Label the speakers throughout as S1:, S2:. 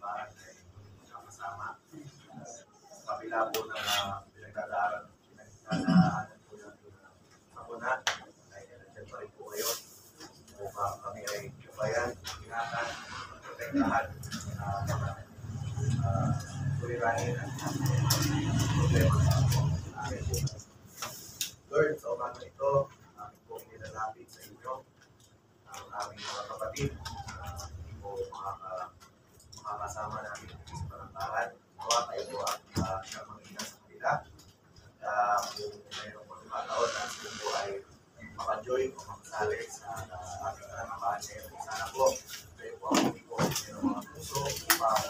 S1: simbahan ay kasama. Sa kabila po ng pinagdadaanan po natin sakuna, ay nandiyan pa rin po kayo. Upang kami ay kabayan, ingatan, protektahan, kulirahin ang problema sa amin po. Lord, sa umaga ito, amin po nilalapit sa inyo ang aming mga kapatid, hindi po makakasama namin sa panangkahan. Nawa tayo po ang mag-ina sa kanila. Kung mayroon po tumataon na sila po ay makajoin o makasali sa aming panangkahan ngayon. Sana po, kayo po ang hindi po mayroong mga puso upang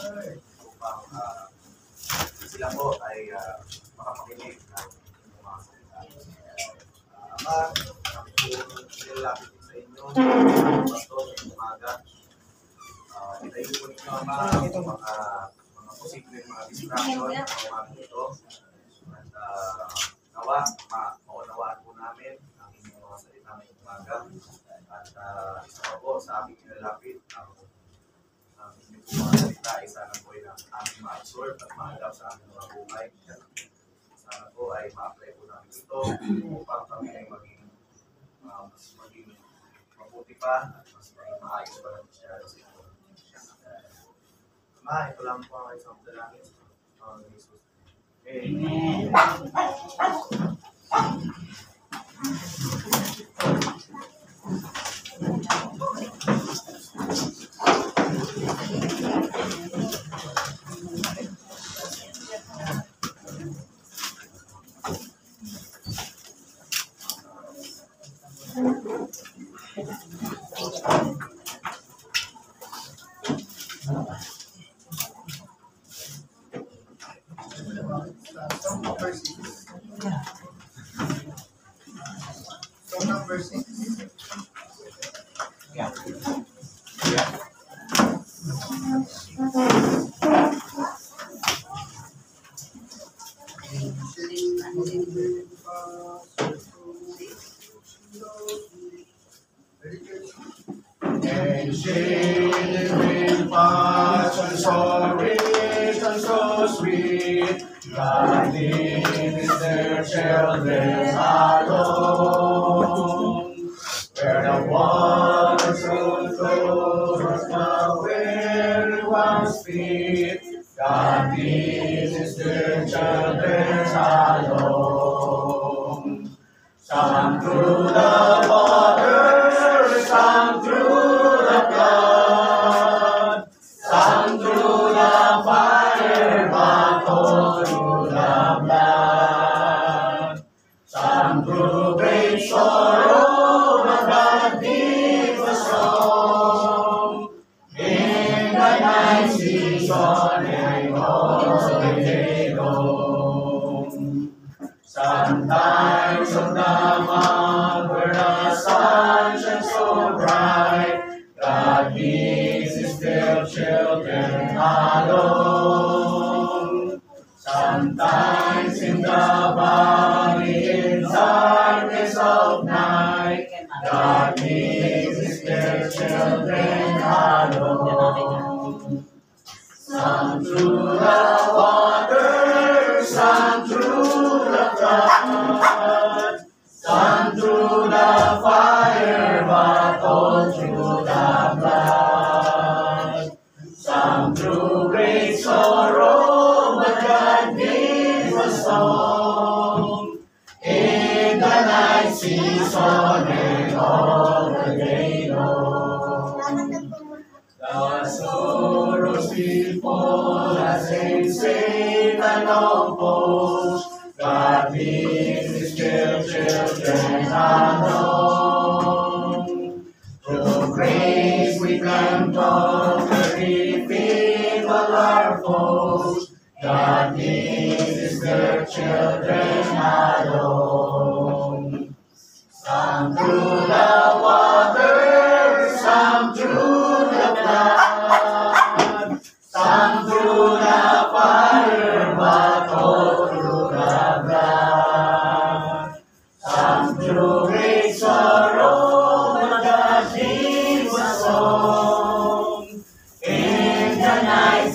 S1: sila po ay makapakinig ng mga salita. Ama, kami po nilalapit sa inyo, basto sa umaga. Itayo po ninyo, Ama, mga posibleng mga distraction sa umaga ito. At nawa, maunawaan po namin ang inyong mga salita ngayong umaga. At isa pa po sa aming nilalapit, ang inyong mga salita ay sana po ay aming ma-absorb at ma-adapt sa aming mga buhay. Sana po ay ma-apply po namin ito upang kami ay maging mabuti pa at mas maging maayos pa ng masyado sa ito. Ma, ito lang po ang isang dalangin sa Jesus. Amen.
S2: Song number 6.
S1: Yeah.
S3: And shaded with passion so rich and so sweet, God leads their children alone. Where the waters flow the weary one's feet, God leads their children alone. Some through the water, some through the flood, some through the fire, but all through the blood. Some through great sorrow, but God gives a song. In the night season, and all the day long. Sometimes on the mount where the sun shines so bright, God leads his dear children alone. Sometimes in the valley, in darkness of night, God leads his dear children alone. Some through the water, some through the flood, some through the fire, but all through the blood. Some through great sorrow, but God gave a song. In the night season and all the day long. The sorrows before us in Satan opposed, God leads his children alone. Through grace we can conquer, defeat all our foes, God leads his children alone. Some through the water, some through the flood, some through the fire, but all through the blood. Some through great sorrow, but God gives a song. In the night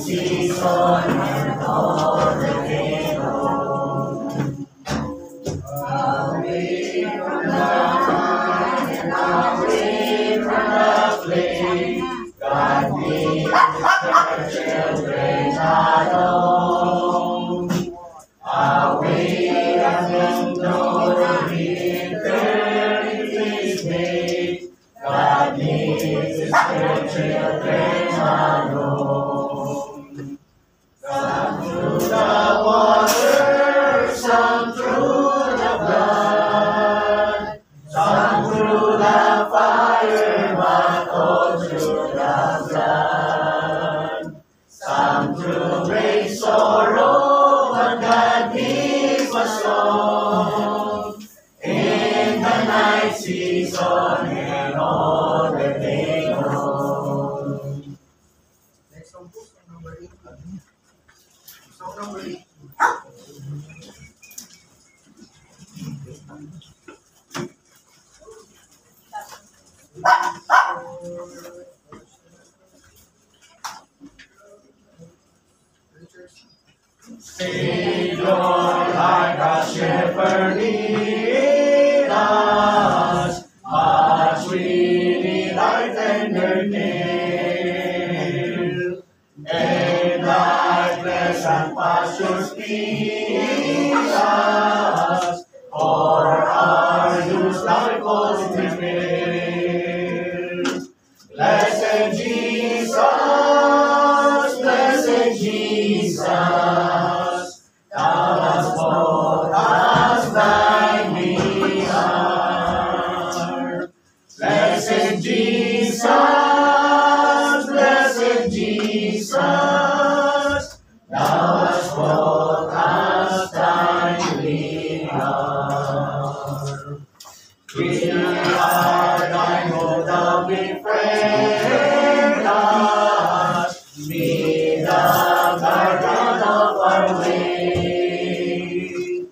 S3: friends alone. Some through the water, some through the blood, some through the fire, but all through the blood. Some through great sorrow, but God gave us song in the night season and all the day long.
S2: Next song po, song number 8. Song number 8.
S3: Savior, like a shepherd, lead us, much we need thy tender care. And thy pleasant pastures feed us, for our use thy cause prepare. Blessed Jesus, thou hast bought us thine we are. Blessed Jesus, thou hast bought us thine we are. We are thine, O thou befriend us, be the guardian of our way.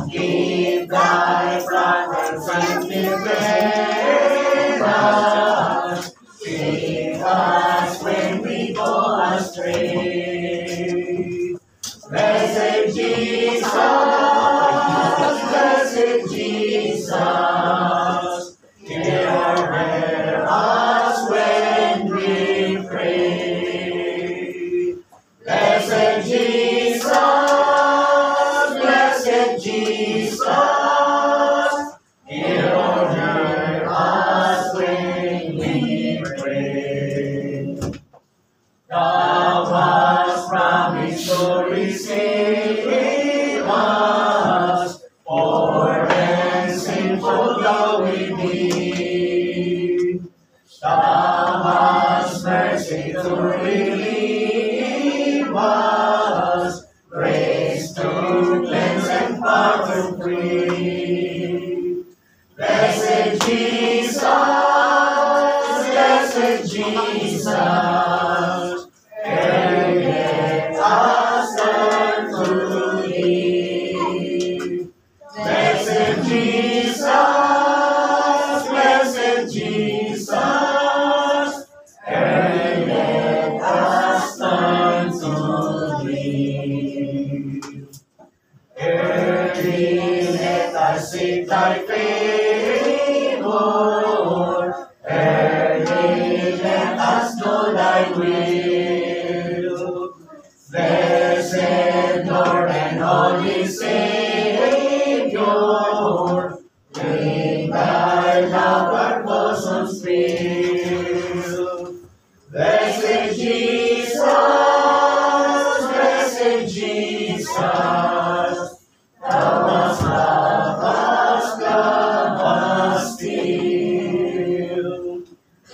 S3: Give thy fragrance and defend us, save us when we go astray. Blessed Jesus, hear us when we pray. Blessed Jesus, hear us when we pray. Thou hast promised to receive us, poor and sinful though we be. Thou hast mercy to relieve us, grace to cleanse and pardon free. Blessed Jesus, and let us turn to thee. Blessed Jesus, and let us turn to thee. Early let us seek thy favor, early let us know thy will. Blessed Lord and Holy Savior, bring thy love our bosoms fill. Blessed Jesus, thou hast loved us still.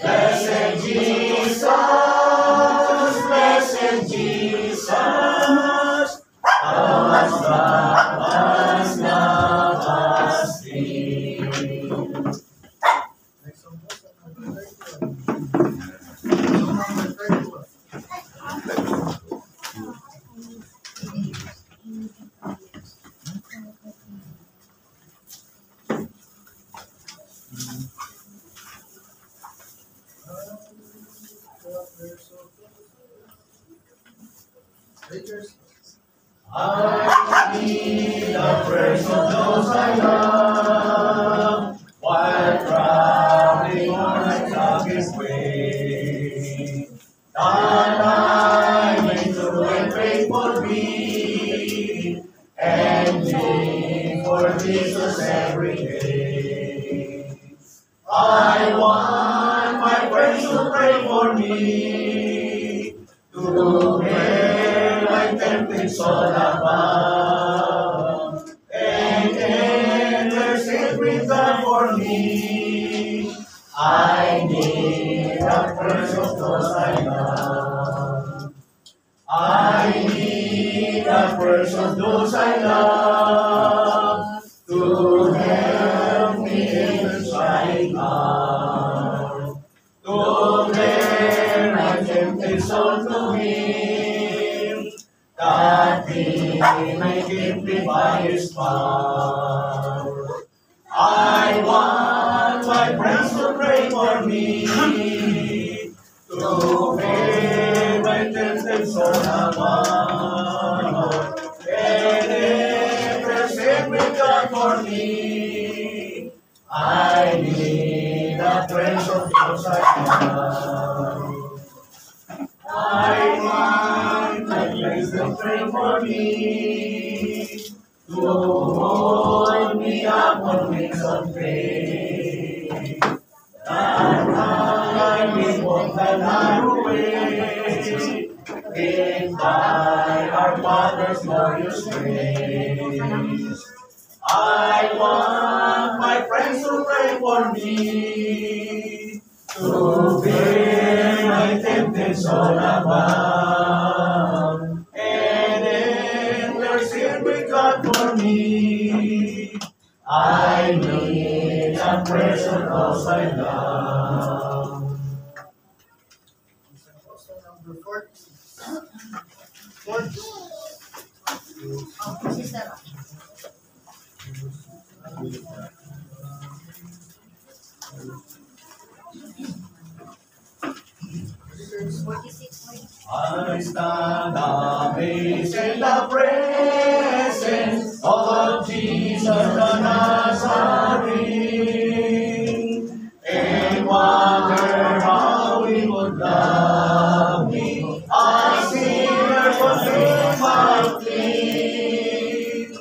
S3: Blessed Jesus, thou hast loved us still.
S2: Next song po, song number 31. Song number 31. Rangers.
S3: I see the prayers of those I love, while traveling on my darkest way. That I may true and faithful be, and live for Jesus every day. I want my friends to pray for me, to bear my temptation above, and enter safe with God for me. I need a person close I love. I need a person close I love to help me in the trying hour, to bear my temptation to Him, that He may keep me by His power. I want my friends to pray for me, to bear my temptation above, and intercede with God for me. I need a friend of yours I love. I want my friends to pray for me, to hold me up on wings of faith, that I may walk the narrow way, led by our Father's glorious grace. I want my friends to pray for me, to bear my temptation above, and intercede with God for me. I need a person close I love.
S2: Also number 46. 47. Verse 46.
S3: I stand amazed in the presence of Jesus the Nazarene, and wonder how He would love me, a sinner forsaken my plea.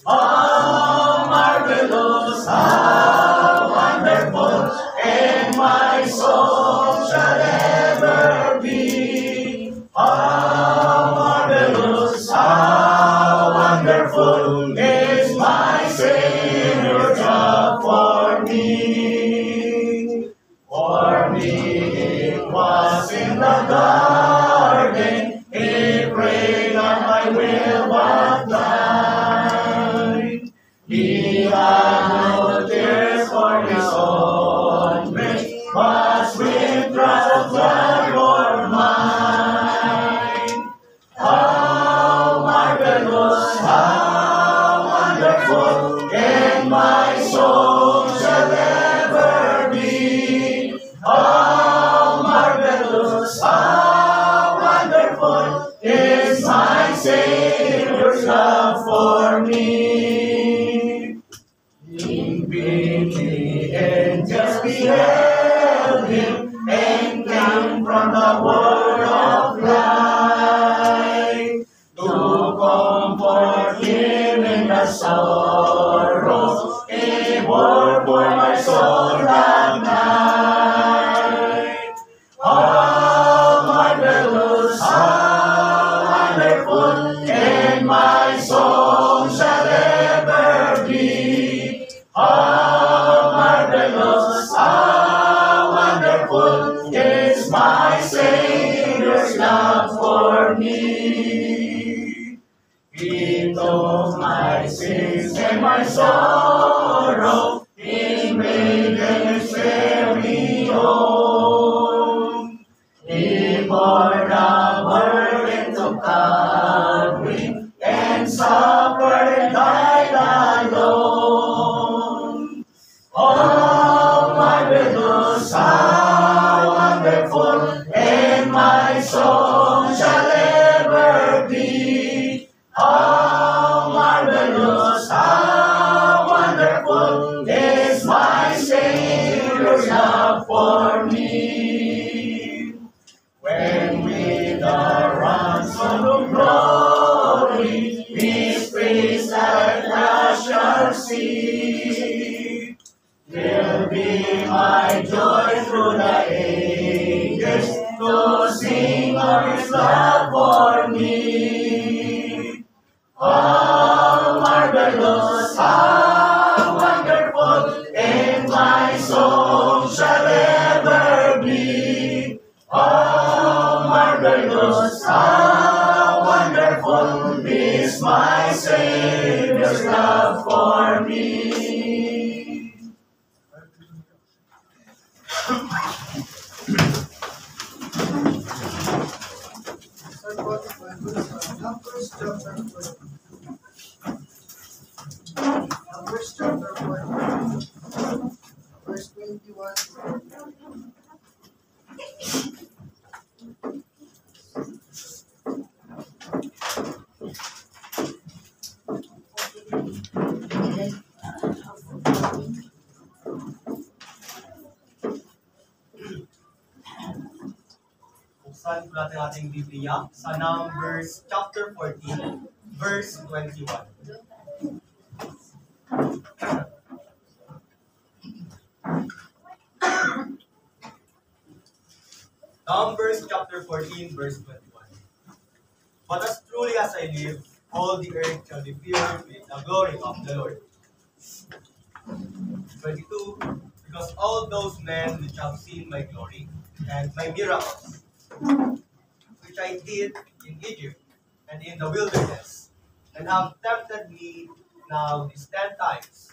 S3: How marvelous, how wonderful, and my soul shall ever be. How marvelous, how wonderful is my Savior's love for me. For me it was in the garden, He prayed that my will was thine. He had no tears for His own grace, but sweet drops of blood for mine. How marvelous, how wonderful, and my soul shall ever be. How marvelous, how wonderful is my Savior's love for me. In pity, angels beheld Him, and came from the world of light, to comfort Him in the sorrows He bore for my soul that night. How marvelous, how wonderful, and my soul shall ever be. How marvelous, how wonderful is my Savior's love for me. He took my sins and my sorrow, He made them His very own. He bore the burden to Calvary, and suffered and died alone. Oh, marvelous, how wonderful, and my soul shall ever be. How marvelous, how wonderful is my Savior's love for me. When with the ransom of glory, His face at last shall see, will be my joy through the ages, to sing glorious love for me. How marvelous, how wonderful, and my song shall ever be. How marvelous, how wonderful is my Savior's love for me.
S2: Numbers chapter 14. Numbers chapter 14. Verse 21 to 40.
S4: Buksan po natin ating Biblia sa Numbers chapter 14, verse 21. Numbers chapter 14, verse 21. But as truly as I live, all the earth shall be filled with the glory of the Lord. 22. Because all those men which have seen my glory and my miracles, which I did in Egypt and in the wilderness, and have tempted me now these 10 times,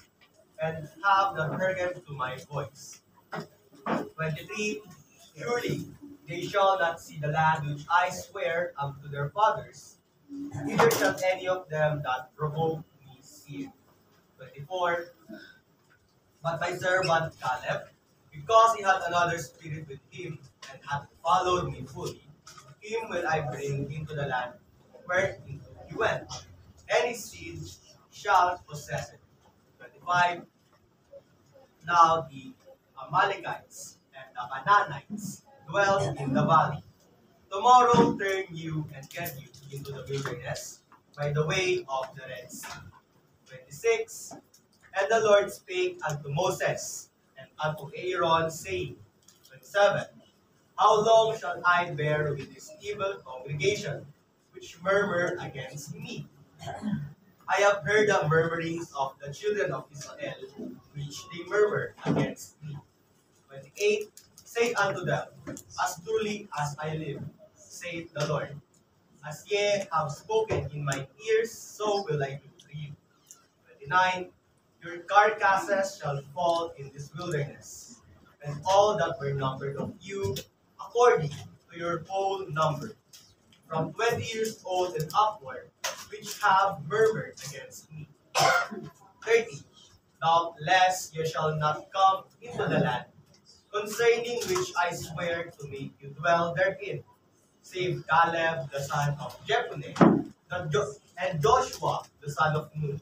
S4: and have not hearkened to my voice. 23. Surely they shall not see the land which I swear unto their fathers, neither shall any of them that provoke me see it. 24. But my servant Caleb, because he had another spirit with him, and had followed me fully, him will I bring into the land where he went, and his seed shall possess it. 25. Now the Amalekites and the Canaanites dwell in the valley. Tomorrow turn you and get you into the wilderness by the way of the Red Sea. 26. And the Lord spake unto Moses and unto Aaron, saying, 27. How long shall I bear with this evil congregation, which murmur against me? I have heard the murmurings of the children of Israel, which they murmur against me. 28. Say unto them, As truly as I live, saith the Lord, as ye have spoken in my ears, so will I do to you. 29. Your carcasses shall fall in this wilderness, and all that were numbered of you, according to your whole number, from 20 years old and upward, which have murmured against me. 30. Doubtless ye shall not come into the land, concerning which I swear to make you dwell therein, save Caleb the son of Jephunneh, and Joshua the son of Nun.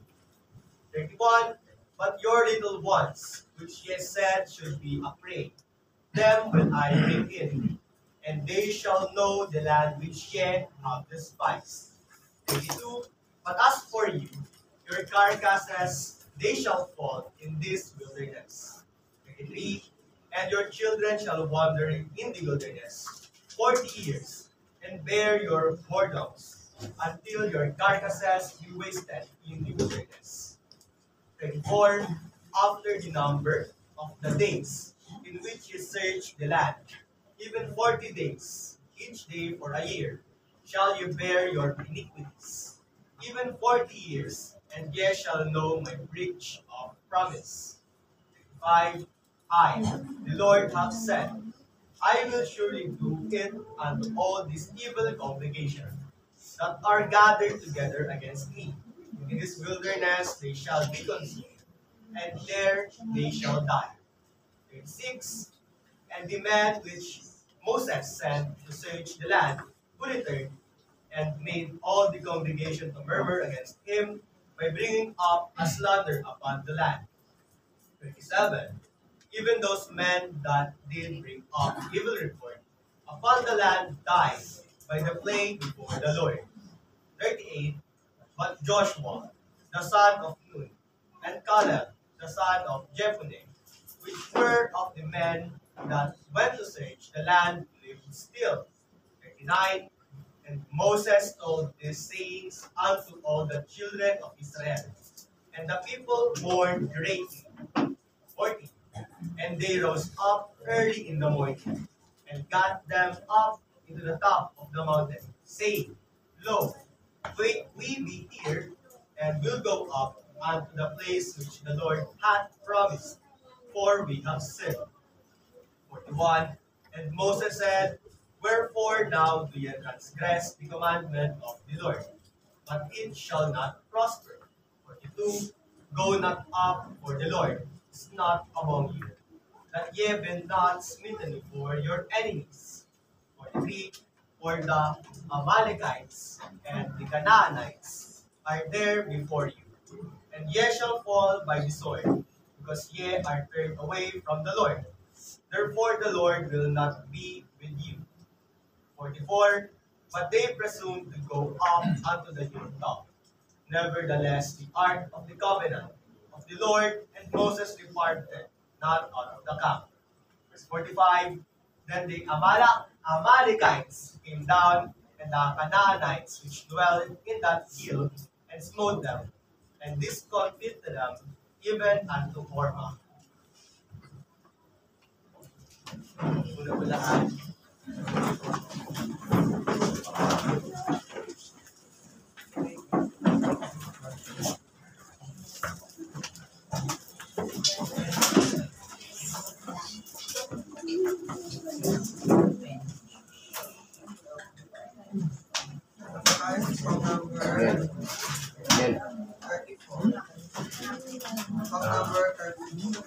S4: 31. But your little ones, which ye said should be a prey, them will I bring in, and they shall know the land which ye have despised. 32. But as for you, your carcasses, they shall fall in this wilderness. 33. And your children shall wander in the wilderness 40 years, and bear your whoredoms, until your carcasses be wasted in the wilderness. 34. After the number of the days in which ye search the land, even 40 days, each day for a year, shall ye bear your iniquities, even 40 years, and ye shall know my breach of promise. 35. I, the Lord, have said, I will surely do it unto all this evil congregation that are gathered together against me. In this wilderness they shall be consumed, and there they shall die. 36. And the man which Moses sent to search the land, who returned, and made all the congregation to murmur against him by bringing up a slander upon the land. 27. Even those men that did bring up evil report upon the land died by the plague before the Lord. 38. But Joshua, the son of Nun, and Caleb, the son of Jephunneh, which were of the men that went to search the land, lived still. 29. And Moses told these sayings unto all the children of Israel. And the people mourned greatly. 40. And they rose up early in the morning, and got them up into the top of the mountain, saying, Lo, we be here, and will go up unto the place which the Lord hath promised, for we have sinned. 41. And Moses said, Wherefore now do ye transgress the commandment of the Lord? But it shall not prosper. 42. Go not up, for the Lord is not among you, that ye be not smitten before your enemies. 43. For the Amalekites and the Canaanites are there before you, and ye shall fall by the sword, because ye are turned away from the Lord. Therefore the Lord will not be with you. 44. But they presumed to go up unto the hilltop. Nevertheless, the ark of the covenant of the Lord and Moses departed not out of the camp. Verse 45. Then the Amalekites came down, and the Canaanites which dwelled in that hill, and smote them, and discomfited them, even unto Hormah. Una-unahan.
S2: Song number 34. Song number 32.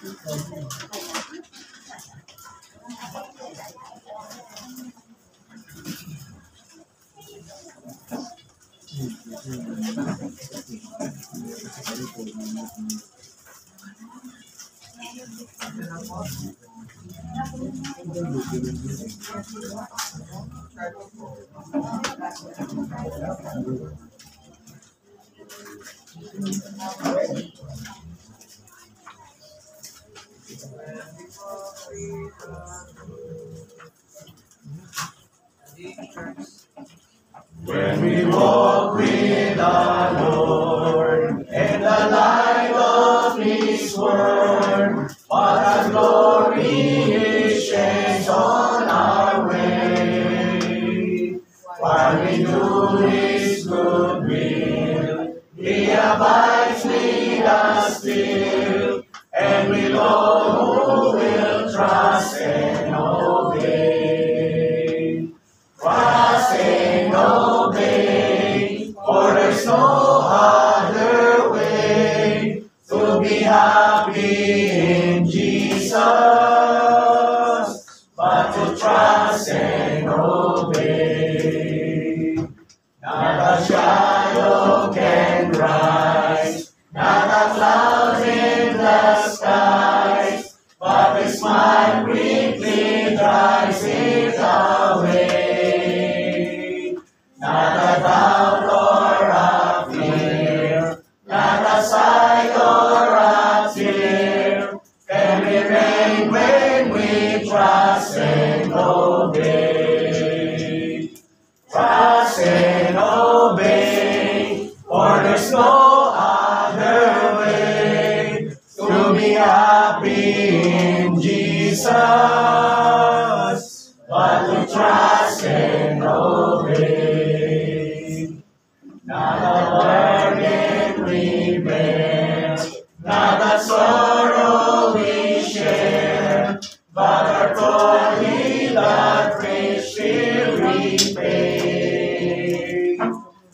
S3: When we walk with the Lord in the light of His word, what a glory He shines on our way. While we do His good will, He abides with us still, and we all who will trust and obey. Trust and obey, for there's no other way to be happy in Jesus, but to trust and obey. Not a shadow can rise, not a cloud in the skies, but a smile quickly drives it away. Not a doubt or a fear, not a sigh or a tear, can remain when we trust and obey. Trust and obey, for there's no other way to be happy in Jesus, but to trust and obey. Not a burden we bear, not a sorrow we share, but our toil that richly repay.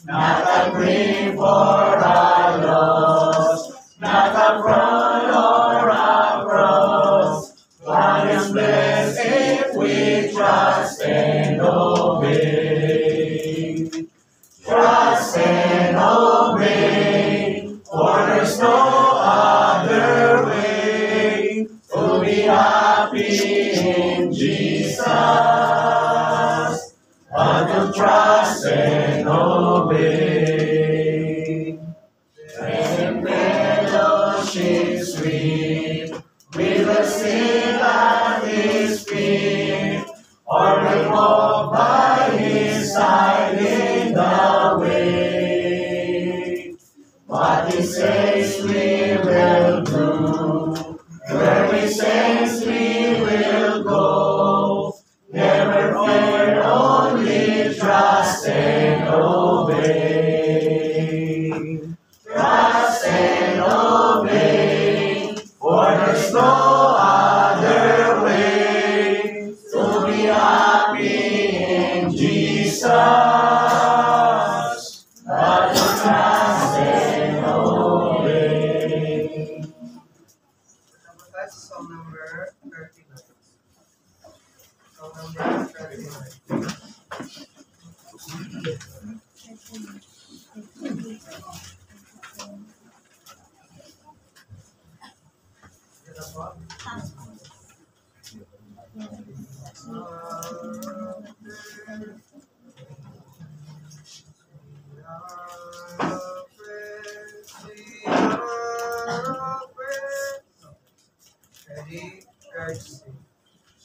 S3: Not a grief or a loss, not a frown or a cross, but is blessed if we trust and obey. Trust and obey, for there's no other way to be happy in Jesus, but to trust and obey. And fellowship sweet, we will sing at His feet, or we walk by His trust and obey. Trust and obey, for there's no other way to be happy in Jesus, but to trust and obey.
S2: That's song number 39. Song number 39. Yan na po. Ready? Third sing.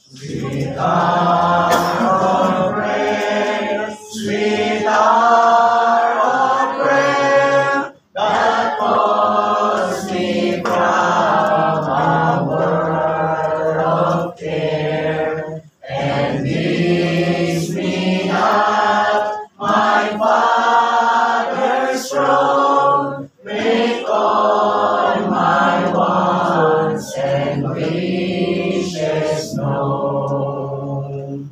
S3: Sweet hour of prayer, sweet hour of prayer, that calls me from a world of care, and leads me at my Father's throne, make all my wants and wishes known.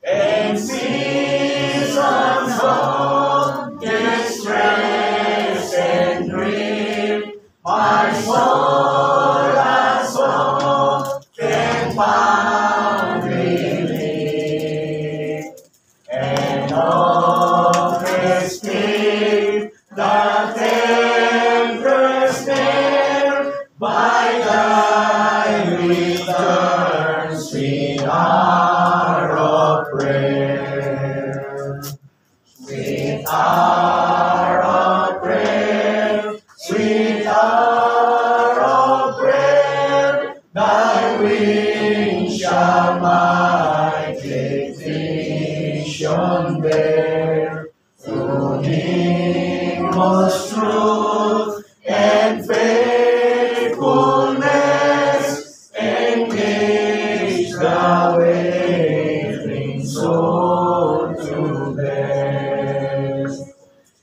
S3: And seasons of distress and grief, my soul as often found relief. And always keep the tempter's snare by thy return, sweet hour of prayer. Sweet hour of prayer, sweet hour of prayer, thy wings shall my petition bear. Through most truth and faithfulness, engage the wavering soul to bless.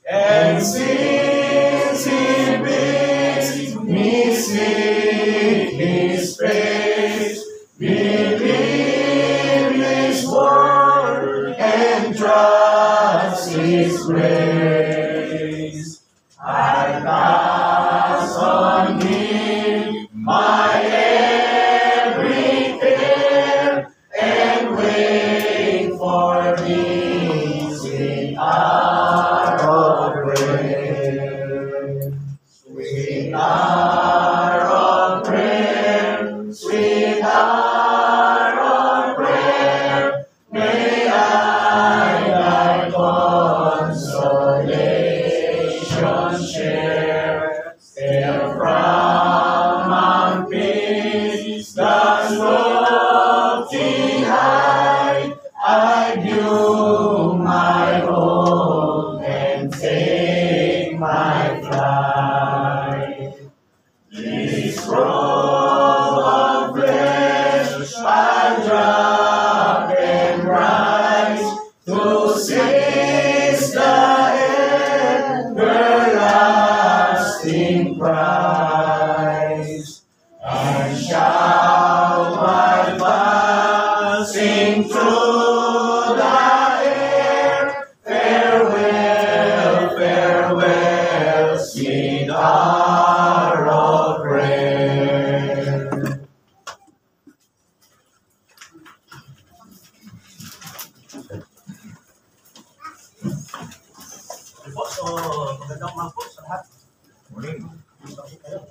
S3: And since he bids me seek his face, believe his word and trust his grace, I pass on him my every care, and wait for thee, sweet hour of prayer. Sweet hour of prayer, sweet hour of prayer, may I thy consolation share. There from Mount Peace, the lofty height, I view my home and take my flight. This robe of flesh I drop and rise to seize the everlasting prize. And shall my passing through the air, farewell, farewell, sweet hour of prayer.
S5: Po, so magandang umaga po sa lahat. Morning. Gusto ko kayo.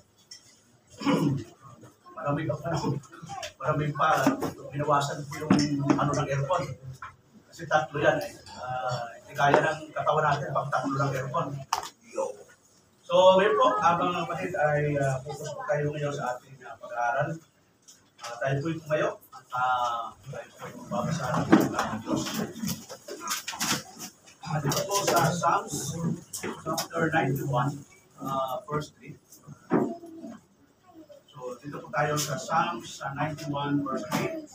S5: Maraming pa binawasan po yung ng aircon. Kasi tatlo yan eh. Hindi kaya ng katawan natin pag tatlo ng aircon. So, ngayon po, habang kapatid ay focus po tayo ngayon sa ating pag-aaral. Tayo po yung tumayo. Tayo po yung babasa ng Diyos. Dito po sa Psalms chapter 91, verse 3. So, dito po tayo sa Psalms 91, verse 8.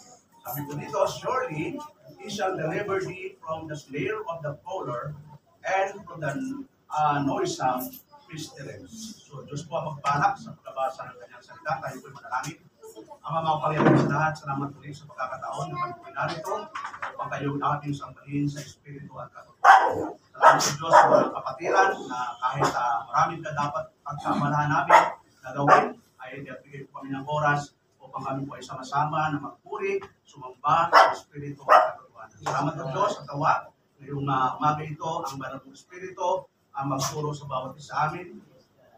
S5: Sabi po dito, surely He shall deliver thee from the snare of the fowler and from the noisome pestilence. So, Diyos po ang magpalak sa pagkabasa ng kanyang salita. Tayo po'y manalangin. Ang mga pangyayaring sa lahat, salamat ulit sa pagkakataon na pagpunin narito upang kayo ating sambahin sa Espiritu at katotohanan. Salamat sa Diyos sa mga kapatiran na kahit maraming ka dapat pagkamalahan namin na gawin, ay bigay po kami ng oras upang kami po ay sama-sama na magpuri, sumamba sa Espiritu at katotohanan. Salamat sa Diyos sa tawa. Ngayong umaga ito, ang banal ng Espiritu ang magsuro sa bawat isa amin,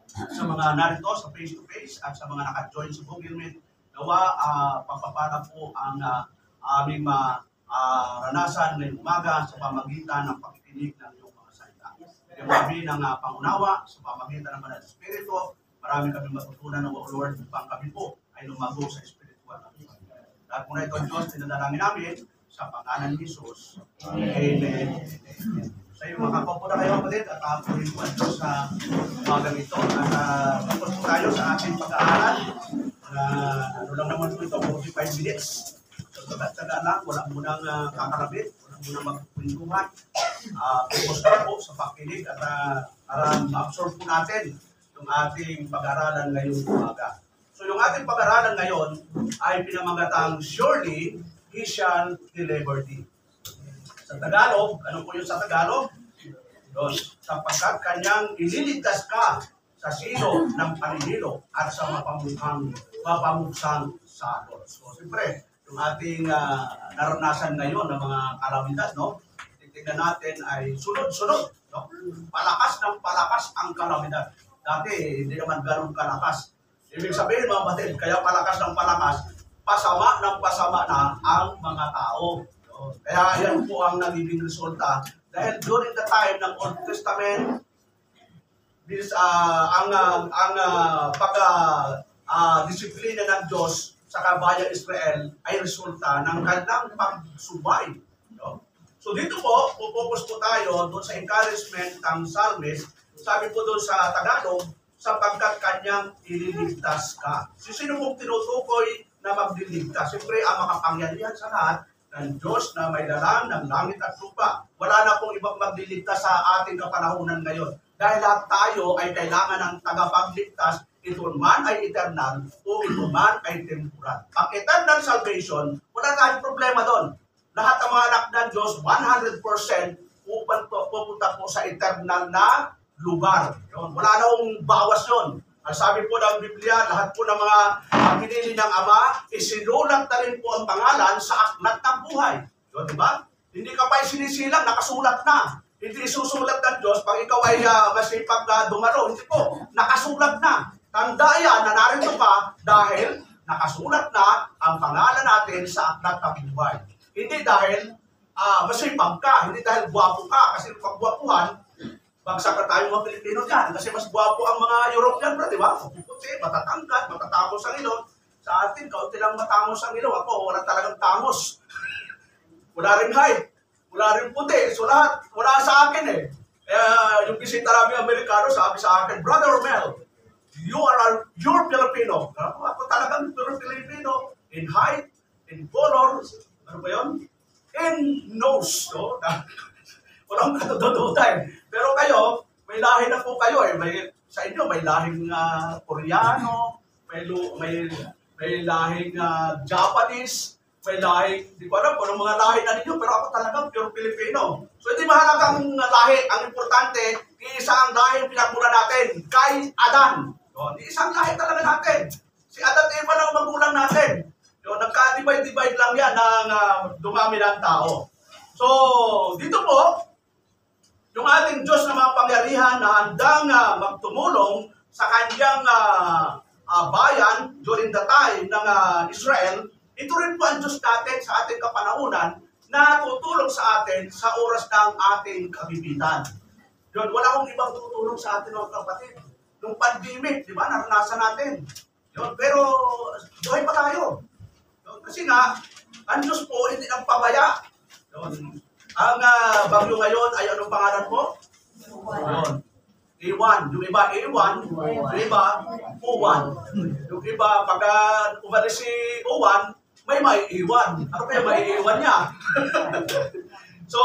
S5: sa mga narito sa face-to-face at sa mga naka-join sa Google Meet. Nawa, pagpapala po ang aming ranasan ngayong umaga sa pamagitan ng pakikinig ng iyong mga salita. Bigyan mo kami ng pangunawa sa pamagitan ng Banal na Espiritu. Marami kami matutunan ng Lord upang kami po ay lumago sa espiritual. Lahat po na ito, Diyos, tinadalangin namin sa pangalan ni Jesus. Amen. Sa iyo, makapopo na kayo kapatid at patuloy po ito sa umagang ito. At tapos po tayo sa ating pag-aaral. Ano lang naman po ito, 45 minutes. So, taga-taga lang, wala munang kakarabit, wala munang magpintuhan. Focus na po sa pakinig at para ma-absorb po natin yung ating pag-aaralan ngayong umaga. So, yung ating pag-aaralan ngayon ay pinamagatang, surely he shall deliver thee. Sa Tagalog, ano po yung sa Tagalog? Yun, sapagkat kanyang ililigtas ka sa sino ng paninilo at sa mapamugsang salot. So, siyempre, yung ating naranasan ngayon ng mga kalamidad, no? Titignan natin ay sunod-sunod, no? Palakas ng palakas ang kalamidad. Dati, hindi naman ganun kalakas. Ibig sabihin, mga batid, kaya palakas ng palakas, pasama ng pasama na ang mga tao. No? Kaya yan po ang nagiging resulta. Dahil during the time ng Old Testament, disiplina ng Diyos sa kabayang Israel ay resulta ng kanilang pagsubay. No? So dito po, focus po tayo doon sa encouragement ng psalmist. Sabi po doon sa Tagalog, sapagkat kanyang ililigtas ka. Sino mong tinutukoy na magliligtas? Siyempre, ang makapangyarihan sa lahat ng Diyos na may dalang ng langit at lupa. Wala na pong ibang magliligtas sa ating kapanahunan ngayon. Dahil lahat tayo ay kailangan ng tagapagligtas, ito man ay eternal o ito man ay temporal. Ang eternal salvation, wala tayong problema doon. Lahat ng mga anak ng Diyos, 100% pupunta po sa eternal na lugar. Yun. Wala na akong bawas yun. Ang sabi po ng Biblia, lahat po ng mga pinili ng Ama, isinulat na rin po ang pangalan sa aklat ng buhay. Yun, di ba? Hindi ka pa sinisilang, nakasulat na. Hindi isusulat ng Diyos pag ikaw ay masipag dumalo. Hindi po, nakasulat na. Tanda yan na narito ka dahil nakasulat na ang pangalan natin sa aklat ng buhay. Hindi dahil masipag ka, hindi dahil guwapo ka. Kasi pag guwapuhan, bagsak na tayo mga Pilipino dyan. Kasi mas guwapo ang mga European, di ba? Puputi, matatangkat, matatamos ang ilong. Sa atin, kaunti lang matamos ang ilong. Ako, wala talagang tamos. Wala rin height. Wala rin puti. So lahat, wala sa akin eh. Yung bisita namin Amerikano, sabi sa akin, Brother Mel, you're Filipino. Ako talagang Filipino in height, in color, ano ba yun? In nose. No? Walang katututan. Pero kayo, may lahi na po kayo eh. Sa inyo, may lahing Koreano, may lahing Japanese, may lahing, di ko alam kung anong mga lahi na ninyo, pero ako talagang pure Filipino. So hindi mahalagang lahi. Ang importante, isa ang lahi ang pinagmula natin, kay Adan. So, isang lahi talaga natin. Si Adan at Eva lang magulang natin. So, nagka-divide lang yan ng dumami ng tao. So, dito po, yung ating Diyos na mapangyarihan na handang magtumulong sa kanyang bayan during the time ng Israel, ito rin po ang Diyos natin sa ating kapanahunan na tutulong sa atin sa oras ng ating kabibitan. Yun, wala akong ibang tutulong sa atin mga kapatid. Nung pandemic, di ba, naranasan natin. Yun, pero buhay pa tayo. Yun, kasi nga, ang Diyos po hindi nang pabaya. Yun. Ang bagyo ngayon ay anong pangalan po? Yun. A1. Yung iba A1, yung iba O1. Yung iba, pag umalis si O1, may maiiwan. Ano kaya maiiwan niya? So,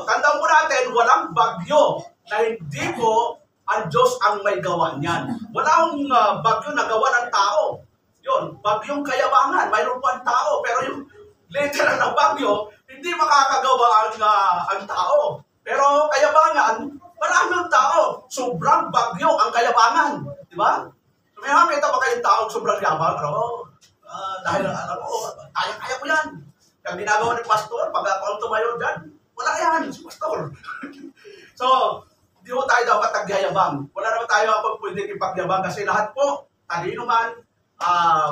S5: tandaan po natin, walang bagyo na hindi po ang Diyos ang may gawa niyan. Walang bagyo na gawa ng tao. Yun, bagyong kayabangan, mayroon pa ang tao. Pero yung literal na bagyo, hindi makakagawa ang tao. Pero kayabangan, maraming tao. Sobrang bagyo ang kayabangan. Di ba? So, may makita ba kayong tao sobrang yabang? Dahil alam ko, kaya ko yan. Yung ginagawa ni Pastor, pag ako tumayo dyan, wala yan, si Pastor. So, hindi mo tayo dapat nagyayabang. Wala naman tayo pwede ipagyabang kasi lahat po, talino man,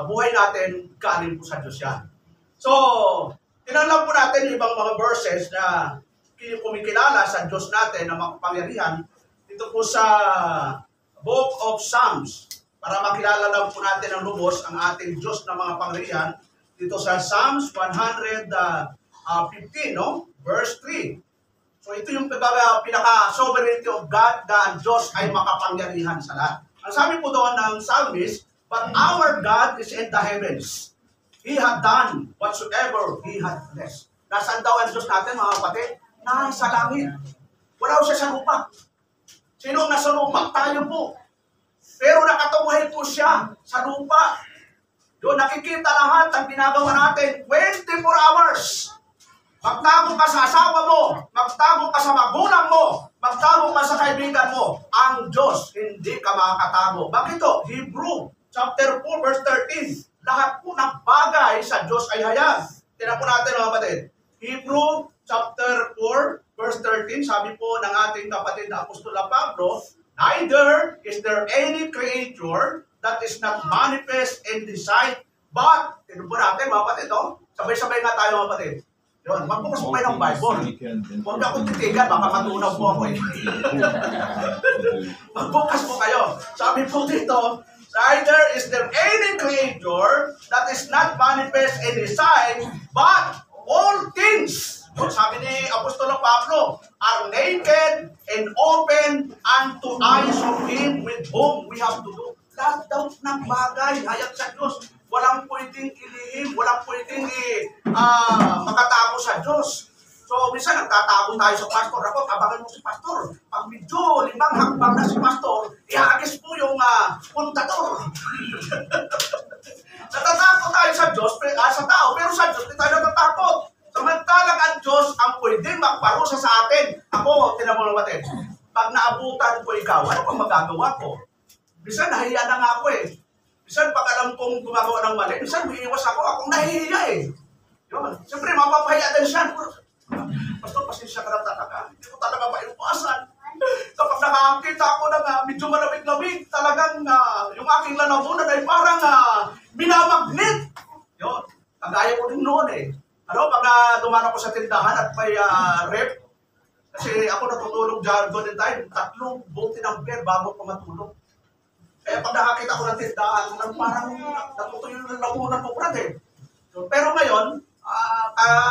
S5: buhay natin, galing po sa Diyos yan. So, tinanong po natin ibang mga verses na kumikilala sa Diyos natin na makapangyarihan dito po sa Book of Psalms. Para makilala lang po natin ang lubos ang ating Diyos na mga pangyarihan dito sa Psalms 115, no? Verse 3. So ito yung pinaka-sovereignty of God na ang Diyos ay makapangyarihan sa lahat. Ang sabi po doon ng psalmist, but our God is in the heavens. He had done whatsoever He had blessed. Nasaan daw ang Diyos natin, mga kapatid? Nasa langit. Wala siya sa lupa. Sino ang nasa lupa? Tayo po. Pero nakatunghay po siya sa lupa. Doon nakikita lahat ang ginagawa natin 24 hours. Magtago ka sa asawa mo, magtago ka sa magulang mo, magtago ka sa kaibigan mo. Ang Diyos, hindi ka makakatago. Bakit ito? Hebrew chapter 4 verse 13. Lahat po ng bagay sa Diyos ay hayag. Tingnan po natin mga kapatid. Hebrew chapter 4 verse 13, sabi po ng ating kapatid na Apostola Pablo, neither is there any creature that is not manifest in the sight, but, tingnan po natin mga kapatid, sabay-sabay nga tayo mga kapatid. Yun, magbukas po kayo ng Bible. Huwag na akong titigan, baka matunaw po ako eh. Magbukas po kayo. Sabi po dito, neither is there any creature that is not manifest in His sight, but all things, sabi ni Apostolo Pablo, are naked and open unto eyes of Him with whom we have to do. Lahat daw ng bagay, hayag sa Diyos. Walang pwedeng ilihim, walang pwedeng makatago sa Diyos. So, minsan nagtatago tayo sa pastor. Ako, abangan mo si pastor. Pag medyo 5 hakbang na si pastor, iagis po yung puntador. Natatakot tayo sa Diyos, sa tao, pero sa Diyos, hindi tayo natatakot. Samantalang ang Diyos ang pwedeng magparusa sa atin. Ako, tinan mo naman, pag naabutan ko ikaw, ano pang magagawa ko? Bisan nahiya na nga ako eh. Bisan pag alam kong gumagawa ng mali, bisan umiiwas ako, akong nahihiya eh. Yun. Siyempre, mapapahiya din siya. Pastor, pasensya ka na talaga. Hindi ko talaga maiwasan. Kapag nakakita ako ng medyo malamig-lamig, talagang yung aking lalamunan ay parang minamagnet. Yun. Kagaya ko din noon eh. Ano, pag dumaan ako sa tindahan at may rep, kasi ako natutulog dyan doon din tayo, 3 bote ng beer bago ko matulog. Kaya pag nakakita ko ng tindahan, parang natutuyo yung lamunan ko, brad eh. So, pero ngayon,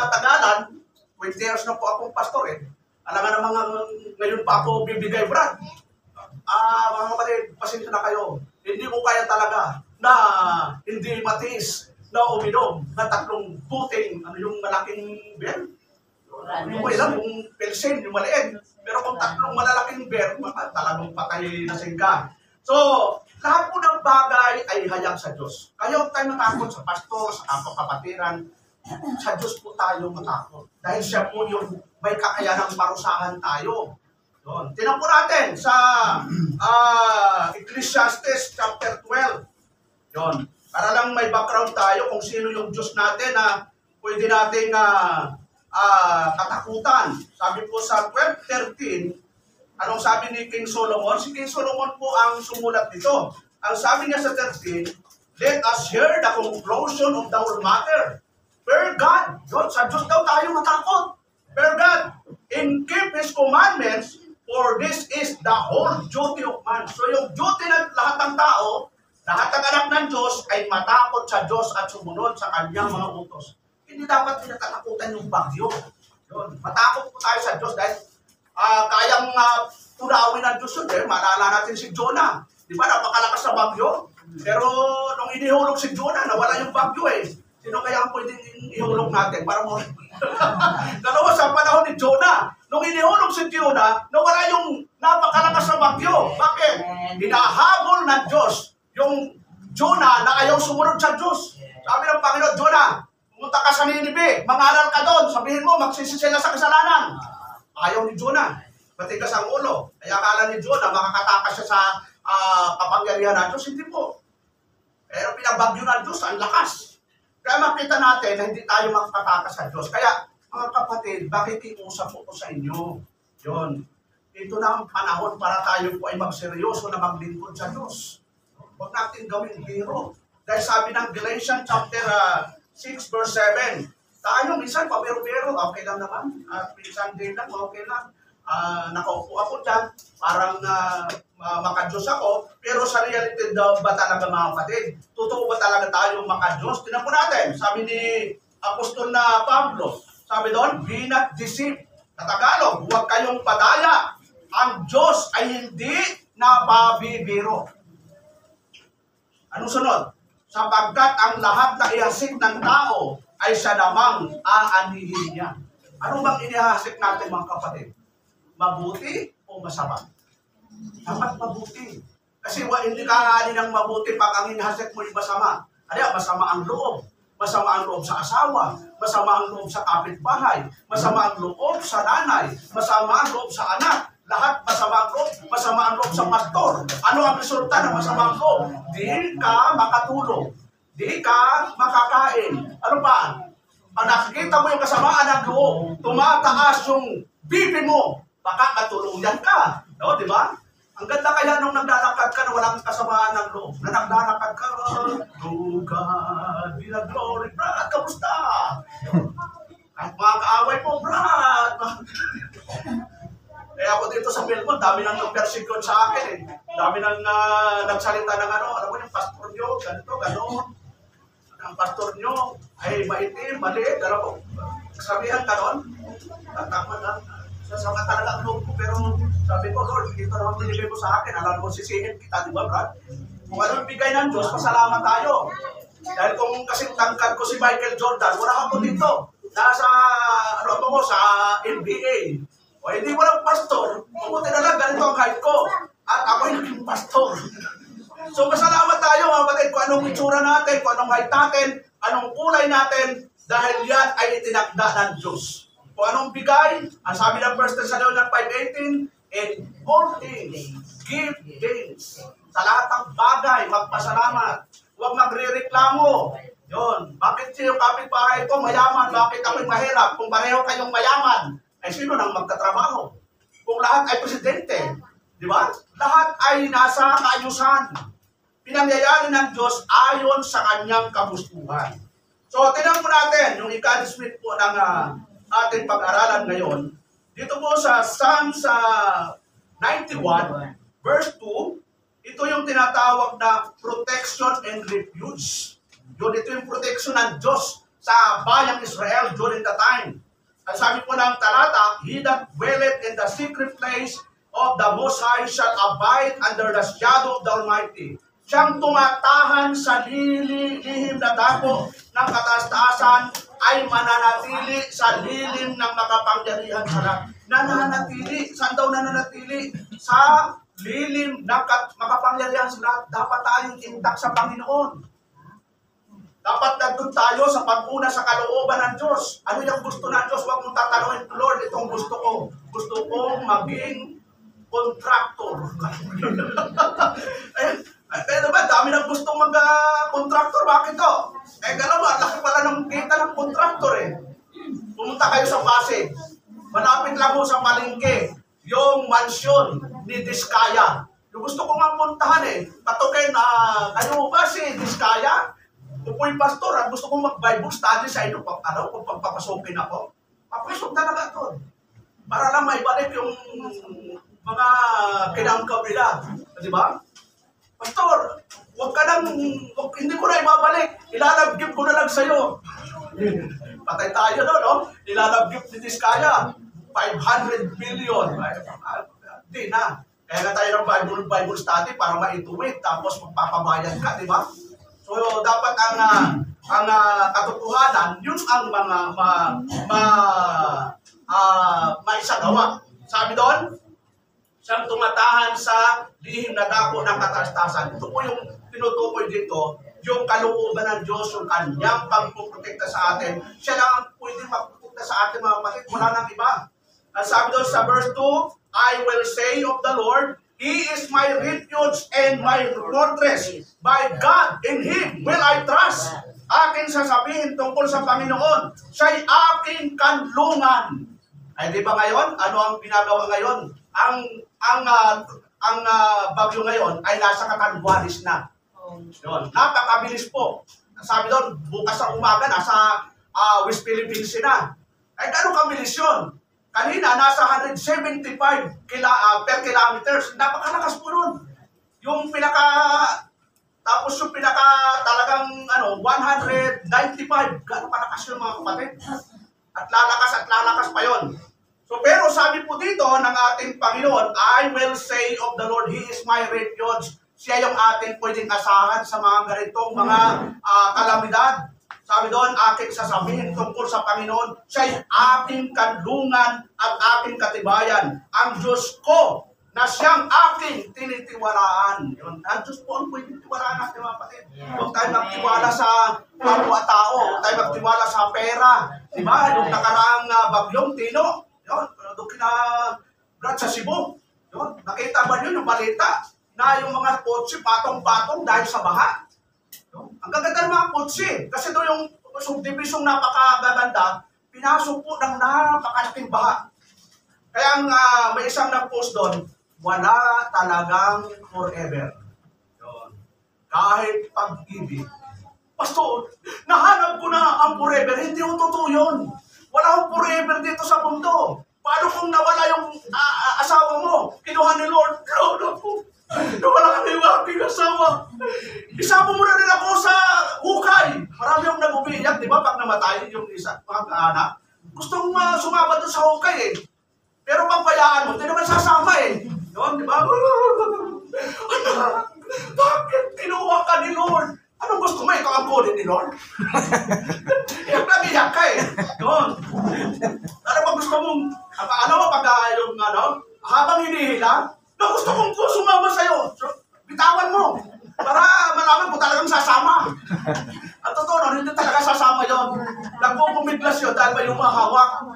S5: tagalan, 20 years na po akong pastor eh. Alam nga naman ngayon pa ako bibigay, brad. Mga kapatid, pasensya na kayo. Hindi ko kaya talaga na hindi matis na uminom na 3 puting, yung malaking beer. Yung ilan, yung pilsen, yung maliit. Pero kung 3 malalaking beer, talagang patay na singka. So, lahat po ng bagay ay hayag sa Diyos. Kayo tayo matakot sa pastor, sa kapatiran. Sa Diyos po tayo matakot. Dahil siya po yung may kakayanang parusahan tayo. Yun. Tingnan po natin sa Ecclesiastes chapter 12. Yun. Para lang may background tayo kung sino yung Diyos natin na pwede nating katakutan. Sabi po sa 12:13, anong sabi ni King Solomon? Si King Solomon po ang sumulat nito. Ang sabi niya sa 13, let us hear the conclusion of the whole matter. Fear God. Yun, sa Diyos daw tayo matakot. Fear God. And keep His commandments, for this is the whole duty of man. So yung duty ng lahat ng tao, lahat ng anak ng Diyos ay matakot sa Diyos at sumunod sa Kanyang mga utos. Hindi dapat pinatatakutan yung bagyo. Yun. Matakot po tayo sa Diyos dahil kayang tunawin ng Diyos yun. Maalala natin si Jonah. Di ba, napakalakas sa bagyo? Pero nung inihulog si Jonah, nawala yung bagyo eh. Sino kaya ang pwedeng ihulog natin para mo? Dalawa sa panahon ni Jonah. Nung inihulog si Jonah, nawala yung napakalakas na bagyo. Bakit? Hinahabol ng Diyos yung Jonah na ayaw sumunod sa Diyos. Sabi ng Panginoon, Jonah, pumunta ka sa Ninive, mangaral ka doon, sabihin mo, magsisi sila sa kasalanan. Ayaw ni Jonah. Matigas ang ulo. Kaya akala ni Jonah, makakatakas siya sa kapangyarihan ng Diyos. Hindi po. Pero pinabagyo ng Diyos, ang lakas. Kaya makita natin na hindi tayo makakatakas sa Diyos. Kaya, mga kapatid, bakit iusap ko sa inyo? Yun. Ito na ang panahon para tayo po ay magseryoso na maglingkod sa Diyos. Huwag natin gawin biro. Dahil sabi ng Galatians chapter 6 verse 7, tayo minsan pabiro-biro, okay lang naman. At minsan din lang, okay lang. Nakaupo ako dyan, parang makadiyos ako, pero sa reality daw ba talaga mga kapatid? Totoo ba talaga tayo makadiyos? Tingnan po natin, sabi ni Apostol na Pablo, sabi doon, be not deceived. Sa Tagalog, huwag kayong padaya. Ang Diyos ay hindi napabibiro. Anong sunod? Sapagkat ang lahat na ihasik ng tao ay siya namang aanihin niya. Ano bang inihasik natin mga kapatid? Mabuti o masama? Dapat mabuti. Kasi hindi ka aani ng mabuti pag ang inihasik mo yung masama. Ano, masama ang loob. Masama ang loob sa asawa. Masama ang loob sa kapitbahay. Masama ang loob sa nanay. Masama ang loob sa anak. Lahat masama ang loob. Masama ang loob sa pastor. Ano ang resulta ng masama ang loob? Di ka makatulog. Di ka makakain. Ano pa? Pag nakikita mo yung kasamaan ng loob, tumataas yung BP mo. Baka matuluyan ka. No, di ba? Ang ganda kaya nung naglalakad ka na walang kasamaan ng loob. Na naglalakad ka, to God be the glory. Brad, kamusta? At mga kaaway mo, Brad. Kaya ako dito sa Melbourne, dami nang persecute sa akin eh. Dami nang nagsalita ng alam mo yung pastor nyo, ganito, gano'n. Ang pastor nyo ay maitim, maliit, alam mo, sabihan ka nun, tatakman lang. Sasama talaga ang loob ko, pero sabi ko, Lord, dito naman binigay mo sa akin, alam mo, sisihin kita, di ba, Brad? Kung ano yung bigay ng Diyos, pasalamat tayo. Dahil kung kasing tangkad ko si Michael Jordan, wala ako dito. Nasa, sa NBA. O hindi walang pastor, pumunti na lang, ganito ang height ko. At ako yung naging pastor. So, pasalamat tayo, mga kapatid, kung anong itsura natin, kung anong height natin, anong kulay natin, dahil yan ay itinakda ng Diyos. Kung anong bigay, ang sabi ng 1 Thessalonians 5:18, in all things, give thanks. Sa lahat ng bagay, magpasalamat. Huwag magre-reklamo. Yun. Bakit yung kapitbahay ko mayaman? Bakit ako'y mahirap? Kung pareho kayong mayaman, ay sino nang magtatrabaho? Kung lahat ay presidente, di ba? Lahat ay nasa kaayusan. Pinangyayari ng Diyos ayon sa kanyang kagustuhan. So, tingnan po natin yung encouragement po ng ating pag-aralan ngayon. Dito po sa Psalms 91, verse 2, ito yung tinatawag na protection and refuge. Yun, ito yung protection ng Diyos sa bayang Israel during the time. Ang sabi po ng talata, he that dwelleth in the secret place of the Most High shall abide under the shadow of the Almighty. Siyang tumatahan sa lihim na dako ng kataas-taasan ay mananatili sa lilim ng makapangyarihan sa lahat. Nananatili. Saan daw nananatili? Sa lilim ng makapangyarihan sa lahat. Dapat tayong intact sa Panginoon. Dapat nandun tayo sa pag-una sa kalooban ng Diyos. Ano yung gusto ng Diyos? Huwag mong tatanungin, Lord, itong gusto ko. Gusto kong maging contractor. Pero ba, dami nang gustong mag-contractor. Bakit to? Gano'n ba, laki pala ng kita ng contractor eh. Pumunta kayo sa Pasig. Malapit lang mo sa Palengke. Yung mansion ni Diskaya. Yung gusto kong puntahan eh. Patukin na, ano ba si Diskaya? Kung po yung pastor, gusto kong mag-Bible study sa inyo, kung pagpapasokin ako, papasok talaga ito. Para lang maibalik yung mga kinangkabila. Di ba? Pastor, hindi ko na ibabalik. Ilalabgip ko na lang sa'yo. Patay tayo doon, no? Ilalabgip ni Diskaya. 500 billion. Hindi na. Kaya nga tayo ng Bible study para maituwid. Tapos magpapabayan ka, di ba? So, dapat ang katotohanan, yun ang mga maisagawa. Sabi doon, siyang tumatahan sa lihim na dako ng katastasan. Ito po yung tinutukoy dito, yung kalooban ng Diyos, yung kanyang pagpuprotekta sa atin. Siya lang ang pwede magpuprotekta sa atin, mga kapatid. Wala nang iba. Ang sabi doon sa verse 2, I will say of the Lord, He is my refuge and my fortress. By God, in Him will I trust. Aking sasabihin tungkol sa Panginoon, siya'y aking kanlungan. Ay di ba ngayon? Ano ang ginagawa ngayon? Ang bagyo ngayon ay nasa Catanduanes na. Yun. Napakabilis po. Sabi doon, bukas sa umaga, nasa West Philippines na. Ay gano'ng kabilis yun? Kanina, nasa 175 per kilometers. Napakalakas po nun. Yung tapos yung talagang 195. Gano'ng kalakas yun, mga kapatid? At lalakas pa yon. So, pero sabi po dito ng ating Panginoon, I will say of the Lord, He is my refuge. Siya yung ating pwedeng asahan sa mga ganitong mga kalamidad. Sabi doon, aking sasabihin tungkol sa Panginoon, siya'y aking kanlungan at aking katibayan. Ang Diyos ko na siyang aking tinitiwalaan. Yun. Ang Diyos po ang pwedeng tiwalaan natin, mga kapatid. Huwag tayo magtiwala sa kapwa-tao. Huwag tayo magtiwala sa pera. Diba? Yung nakaraang bagyong Tino. Yun. Doon kina Brad sa Cebu. Yun. Nakita ba nyo yung balita na yung mga kotse patong-patong dahil sa baha? Yun. Ang gaganda ng mga kotse. Kasi doon yung subdivision napakagaganda, pinasok po ng napakalaking baha. Kaya may isang nag-post doon, wala talagang forever. Yun. Kahit pag-ibig. Pastor, nahanap ko na ang forever. Hindi yung totoo yun. Wala akong forever dito sa mundo. Paano kung nawala yung asawa mo? Kinuha ni Lord. Lord ako. Nawala ka na yung aking asawa. Isama mo na rin ako sa hukay. Marami yung nag-umiyak, di ba? Pag namatay yung isa, mga anak. Gustong sumama doon sa hukay eh. Pero pagbayaan mo, hindi naman sasama eh. Yun, di ba? Anak, bakit kinuha ka ni Lord? Anong gusto mo? Ikaw ang kunin ni Lord? Nag-iyak ka eh. Yun. Ano ba gusto mong, habang hinihila, na gusto mong sumama sa'yo. So, bitawan mo. Para malaman kung talagang sasama. At totoo, hindi talaga sasama yun. Nagpupumiglas yun dahil may umahawak.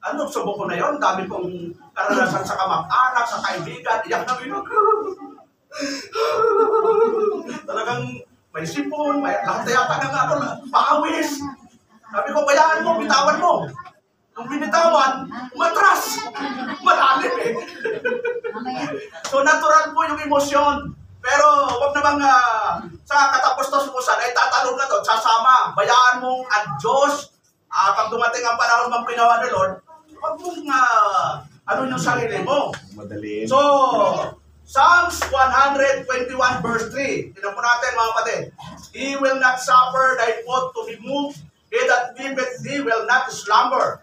S5: Ano, subok ko na yun. Dami kong karanasan sa kamag-anak, sa kaibigan. Iyak na binag. Talagang may sipon, may lahat yata ng paawis. Sabi ko, bayaan mo, bitawan mo. Nung binitawan, matras. Malalim eh. So natural po yung emosyon. Pero wag namang sa katapos-tapusan ay tatalong ka doon, sasama. Bayaan mong ang Diyos. Pag dumating ang panahon mong pinawa ni Lord, wag mong yung sarili mo.
S1: Madali.
S5: So, Psalms 121 verse 3. Tingnan po natin, mga kapatid. He will not suffer thy foot to be moved. He that giveth thee will not slumber.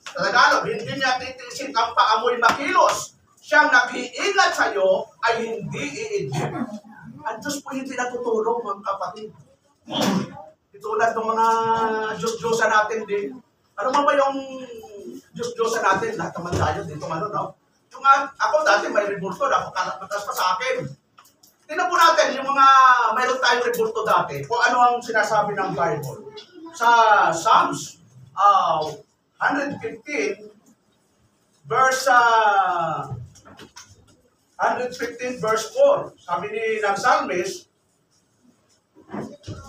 S5: Sa Tagalog, hindi niya titisin ang paamoy makilos. Siyang nag-iingat sa iyo ay hindi iinip. Ang Diyos po hindi natutulong, mga kapatid. Itulad ng mga Diyos-Diyosa natin din. Ano ba yung Diyos-Diyosa natin? Lahat naman tayo dito, no? Yung ako dati may reburto, ako mataas pa sa akin. Tingnan po natin yung mga mayroon tayong reburto dati kung ano ang sinasabi ng Bible. Sa Psalms 115 verse 4, sabi ng psalmist,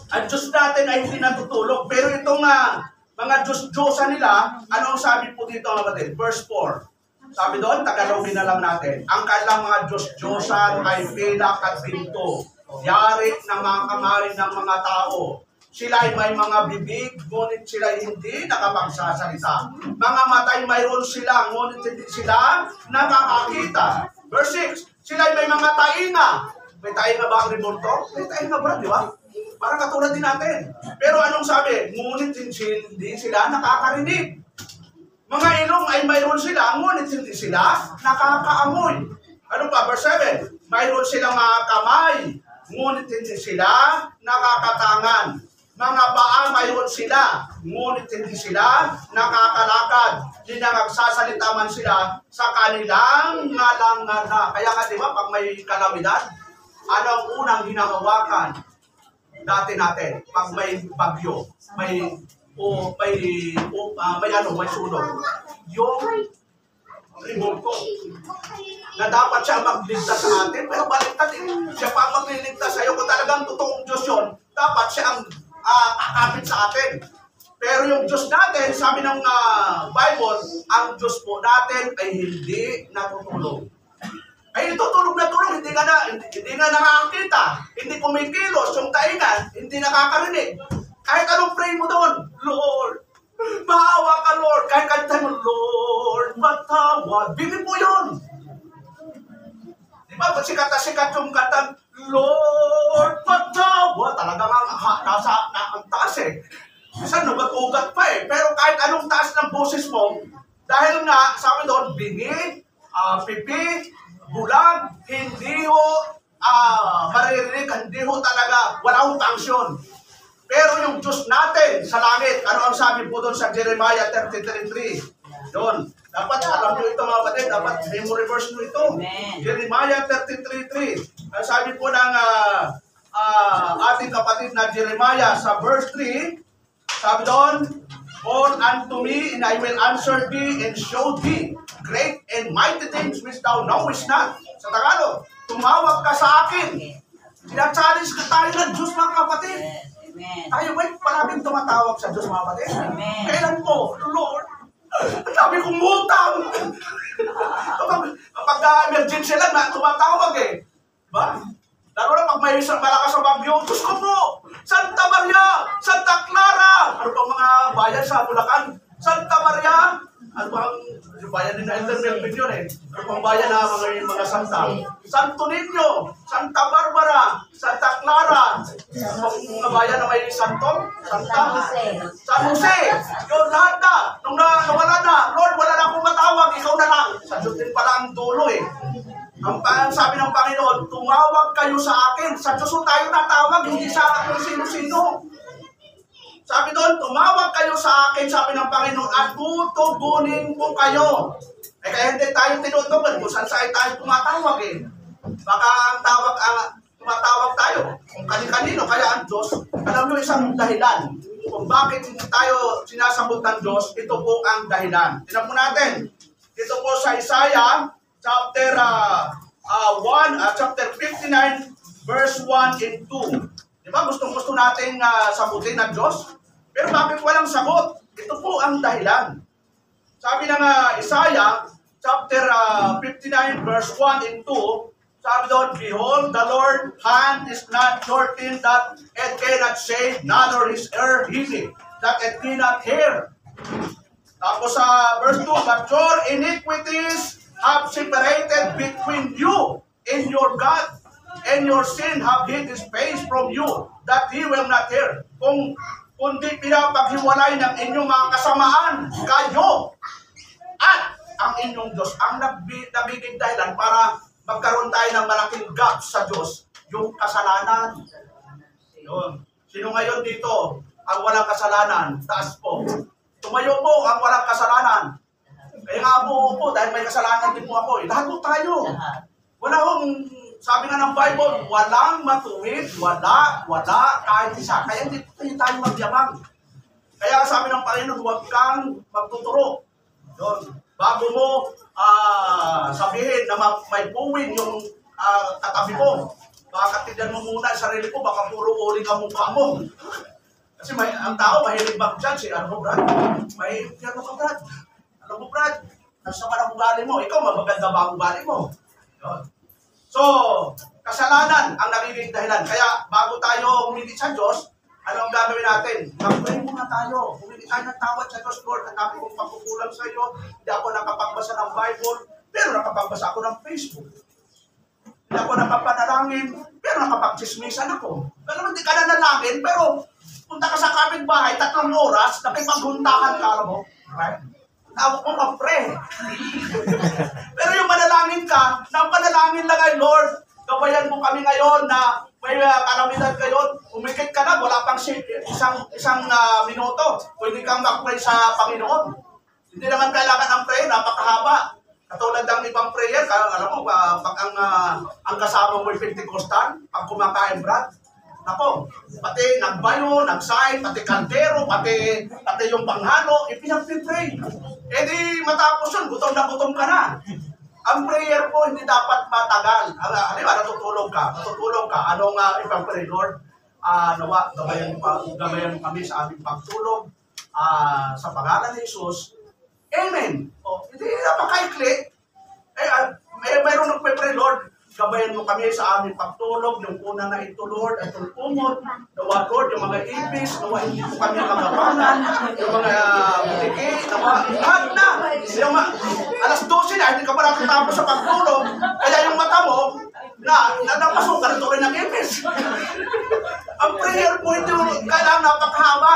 S5: ang Diyos natin ay hindi natutulog. Pero itong mga Diyos-Diyosa nila, ano ang sabi po dito, mga kapatid? Verse 4. Sabi doon, Tagalogin na lang natin. Ang kanilang mga Diyos-Diyosan ay pilak at pinto, yari ng mga kamay ng mga tao. Sila ay may mga bibig, ngunit sila hindi nakapagsasalita. Mga matay mayroon sila, ngunit hindi sila nakakakita. Verse 6, sila ay may mga tainga. May tainga ba ang reborto? May tainga ba, di ba? Parang katulad din natin. Pero anong sabi? Ngunit hindi sila nakakarinig. Mga ilong ay mayroon sila, ngunit hindi sila nakakaamoy. Ano pa? Verse 7, mayroon silang mga kamay, ngunit hindi sila nakakatangan. mga paa mayroon sila, ngunit hindi sila nakakalakad. Hindi na magsasalita man sila sa kanilang ngalangala. Kaya nga di ba, pag may kalamidad, ano ang unang hinahawakan dati natin? Pag may bagyo, may sunog. Yung remoto na dapat siya magligtas sa atin, pero baliktad eh. Siya pa ang magliligtas sa iyo. Kung talagang totoong Diyos yun, dapat siya ang akapit sa atin. Pero yung Diyos natin, sabi ng Bible, ang Diyos po natin ay hindi natutulog. Ay tutulog na tulog, hindi nga nakakita, hindi kumikilos, yung taingan, hindi nakakarinig. Kahit anong pray mo doon, Lord, maawa ka, Lord. Kahit kanta mo, Lord, matawad. Bibig mo yun. Di ba? Sikat yung kanta, Lord, matawad. Talaga nasa ang taas eh. Minsan nugat-ugat pa eh. Pero kahit anong taas ng boses mo, dahil nga, sabi doon, bingi, pipi, bulag, hindi ho maririnig, hindi ho talaga, wala hong function. Pero yung Diyos natin sa langit, ano ang sabi po doon sa Jeremiah 33:3? Doon. Dapat alam nyo ito mga kapatid, dapat memory verse nyo ito.
S3: Amen.
S5: Jeremiah 33:3. Ang sabi po ng ating kapatid na Jeremiah sa verse 3, sabi doon, call unto me, and I will answer thee, and show thee great and mighty things which thou knowest not. Sa Tagalog, tumawag ka sa akin. Sinachallenge ka tayo ng Diyos mga kapatid.
S3: Amen.
S5: Tayo ba'y palabing tumatawag sa Diyos mga kapatid?
S3: Amen.
S5: Kailan po, Lord, ang dami kong utang. Kapag emergency lang na tumatawag eh. Ba? Lalo na pag may isang malakas sa bagyo, Diyos ko po, Santa Maria, Santa Clara, ano pang mga bayan sa Bulacan? Santa Maria, ano pang bayan din na Intermelpin yun eh. Ano pang bayan na mga santa? Santo Niño, Santa Barbara, Santa Clara, ano pang mga bayan na may santo? San Jose, yun lahat na. Nung nawala na, Lord, wala na akong matawag, ikaw na lang. Sa Diyos din pala ang dulo eh. Ang sabi ng Panginoon, tumawag kayo sa akin. Sa Diyos tayo natawag, hindi sa kung sino-sino. Sabi doon, tumawag kayo sa akin, sabi ng Panginoon, at tutugunin ko kayo. Eh kaya hindi tayo tinutugon kung saan tayo tumatawag eh. Baka ang tumatawag tayo, kung kanino, kaya ang Diyos, alam nyo isang dahilan. Kung bakit tayo sinasagot ng Diyos, ito po ang dahilan. Tingnan po natin. Ito po sa Isaiah, chapter 59, verse 1 and 2. Di ba? Gustong-gusto natin sagutin ng Diyos. Pero bakit walang sagot? Ito po ang dahilan. Sabi ng Isaiah, chapter 59, verse 1 and 2, sabi doon, behold, the Lord's hand is not shortened that it cannot save, neither his ear heavy, that it cannot hear. Tapos sa verse 2, but your iniquities have separated between you and your God, and your sin have hid his face from you, that he will not hear. Kundi pinapaghiwalay ng inyong mga kasamaan, kayo, at ang inyong Diyos. Ang nabiging dahilan para magkaroon tayo ng malaking gap sa Diyos, yung kasalanan. Yun. Sino ngayon dito ang walang kasalanan? Taas po. Tumayo po ang walang kasalanan. Kaya nga po, dahil may kasalanan din po ako. Lahat po tayo. Wala hong, sabi nga ng Bible, walang matuwid, wala, kahit isa. Kaya hindi tayo magyabang. Kaya sabi ng Panginoon, huwag kang magtuturo. Yun. Bago mo sabihin na may puwing yung katabi mo, baka tindan mo muna ang sarili ko, baka puro uling ang mukha mo. Kasi ang tao, mahilig mag-judge. Ano mo, Brad? Mahilig ka, Brad? Ano mo, Brad? Nasa ka ng ugali mo. Ikaw, maganda ba ang ugali mo? Yun. So, kasalanan ang nagiging dahilan. Kaya, bago tayo humingi sa Diyos, ano ang gagawin natin? Mag-pray muna tayo. Humingi tayo ng tawad sa Diyos, Lord. Ang dami kong pagkukulang sa iyo. Hindi ako nakapagbasa ng Bible, pero nakapagbasa ako ng Facebook. Hindi ako nakapanalangin, pero nakapagchismisan ako. Pero hindi ka nanalangin, pero punta ka sa kapitbahay, 3 oras, nakipaghuntahan ka, alam mo? Right? Tawag mo mag-pray. Pero yung manalangin ka, nang panalangin lang ay, Lord, gabayan mo kami ngayon na may kalamidad kayo, umikit ka na, wala pang isang minuto, pwede kang mag-pray sa Panginoon. Hindi naman kailangan ng prayer, napakahaba. Katulad ng ibang prayer, alam mo, pag ang kasama mo ay Pentecostal, pag kumakain, Brad, ako, pati nagbayo, nagsign, pati kaldero, pati yung panghalo, ipinag-pray. Eh di matapos yun, gutom na gutom ka na. Ang prayer po hindi dapat matagal. Halimbawa, natutulog ka. Anong ipag-pray, Lord? Nawa, gabayan kami sa aming pagtulog. Sa pangalan ni Jesus. Amen. O, hindi napakaikli. Mayroon nagpe-pray, Lord. Gabayan mo kami sa aming pagtulog. Yung una na ito, Lord, at tulpungon. Nawa, Lord, yung mga ibis. Nawa, hindi po kami magapangan. Yung mga butiki. Nawa, lahat na. Yung alas 12 na, hindi ka pa natatapos sa pagtulog. Kaya yung mata mo, napasok ka rin ng ibis. Ang prayer po ito, kailangan napakahaba.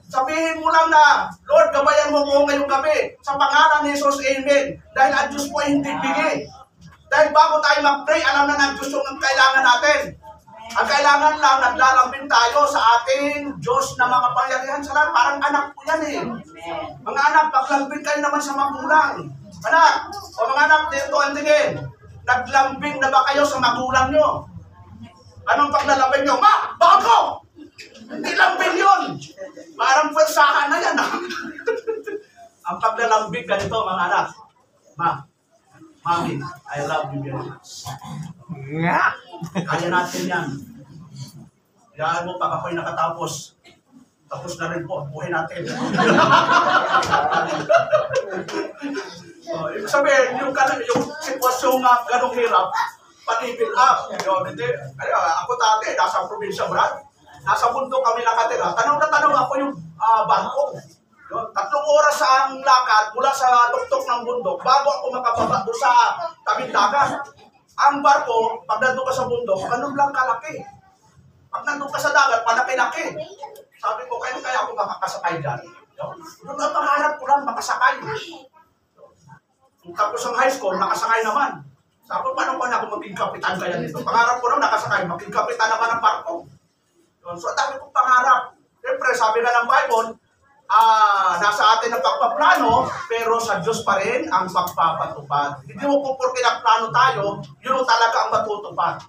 S5: Sabihin mo lang na, Lord, gabayan mo ko ngayong gabi. Sa pangalan ni Jesus, Amen. Dahil ang Diyos po ay hindi bigay. Dahil bago tayo mag-pray, alam na ng Diyos yung kailangan natin. Ang kailangan lang, naglalambing tayo sa ating Diyos na makapangyarihan sa lahat. Parang anak po yan eh. Mga anak, paglambing kayo naman sa magulang. Anak, o mga anak, dito ang tingin. Naglambing na ba kayo sa magulang nyo? Anong paglalambing nyo? Ma, bago! Hindi lambing yun. Parang pwersahan na yan. Ang paglalambing ganito, mga anak. Mami, I love you very much. Kaya natin yan. Kayaan mo, pag ako'y nakatapos, tapos na rin po, buhay natin. So, ibig sabihin, yung sitwasyon nga ganong hirap, pati-fill up. Ako dati, nasa probinsya, Brad. Nasa mundo kami nakatira. Tanong na tanong ako yung bangko. 3 oras ang lakad mula sa tuktok ng bundok bago ako makababa doon sa tabing dagat. Ang barko, pag nandun ka sa bundok, ganun lang kalaki. Pag nandun ka sa dagat, palaki-laki. Sabi ko, kaya ako makakasakay dyan. Yung pangarap ko lang, makasakay. Tapos ang high school, nakasakay naman. Sabi ko, paano ko na ako maging kapitan kaya dito? Pangarap ko lang, nakasakay, maging kapitan naman ng barko. So, ang dami kong pangarap. Siyempre, sabi nga ng Bible, nasa atin ang pagpaplano, pero sa Diyos pa rin ang pagpapatupad. Hindi mo po porque nagplano tayo, yun talaga ang matutupad.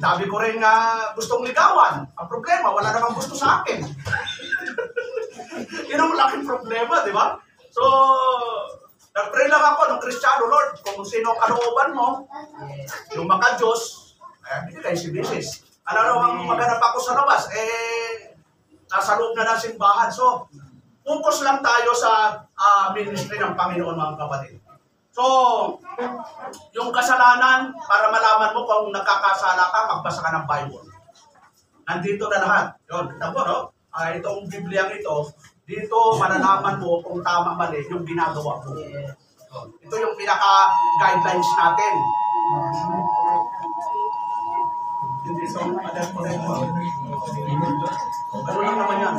S5: Sabi ko rin gustong ligawan. Ang problema, wala namang gusto sa akin. Yun ang laking problema, di ba? So, nag-pray lang ako ng Kristiyano, Lord, kung sino kalooban mo, yung mga Diyos, binigay si Bisis. Alam naman, maghanap ako sa labas, nasa loob na ng simbahan. So, focus lang tayo sa ministry ng Panginoon, mga kapatid. So, yung kasalanan, para malaman mo kung nakakasala ka, magbasa ka ng Bible. Nandito na lahat. Yun, kita mo, no? Itong Biblia ito, dito malalaman mo kung tama-mali yung ginagawa mo. Ito yung pinaka-guidelines natin. Hindi so, alam mo rin mo. Ano lang naman yan?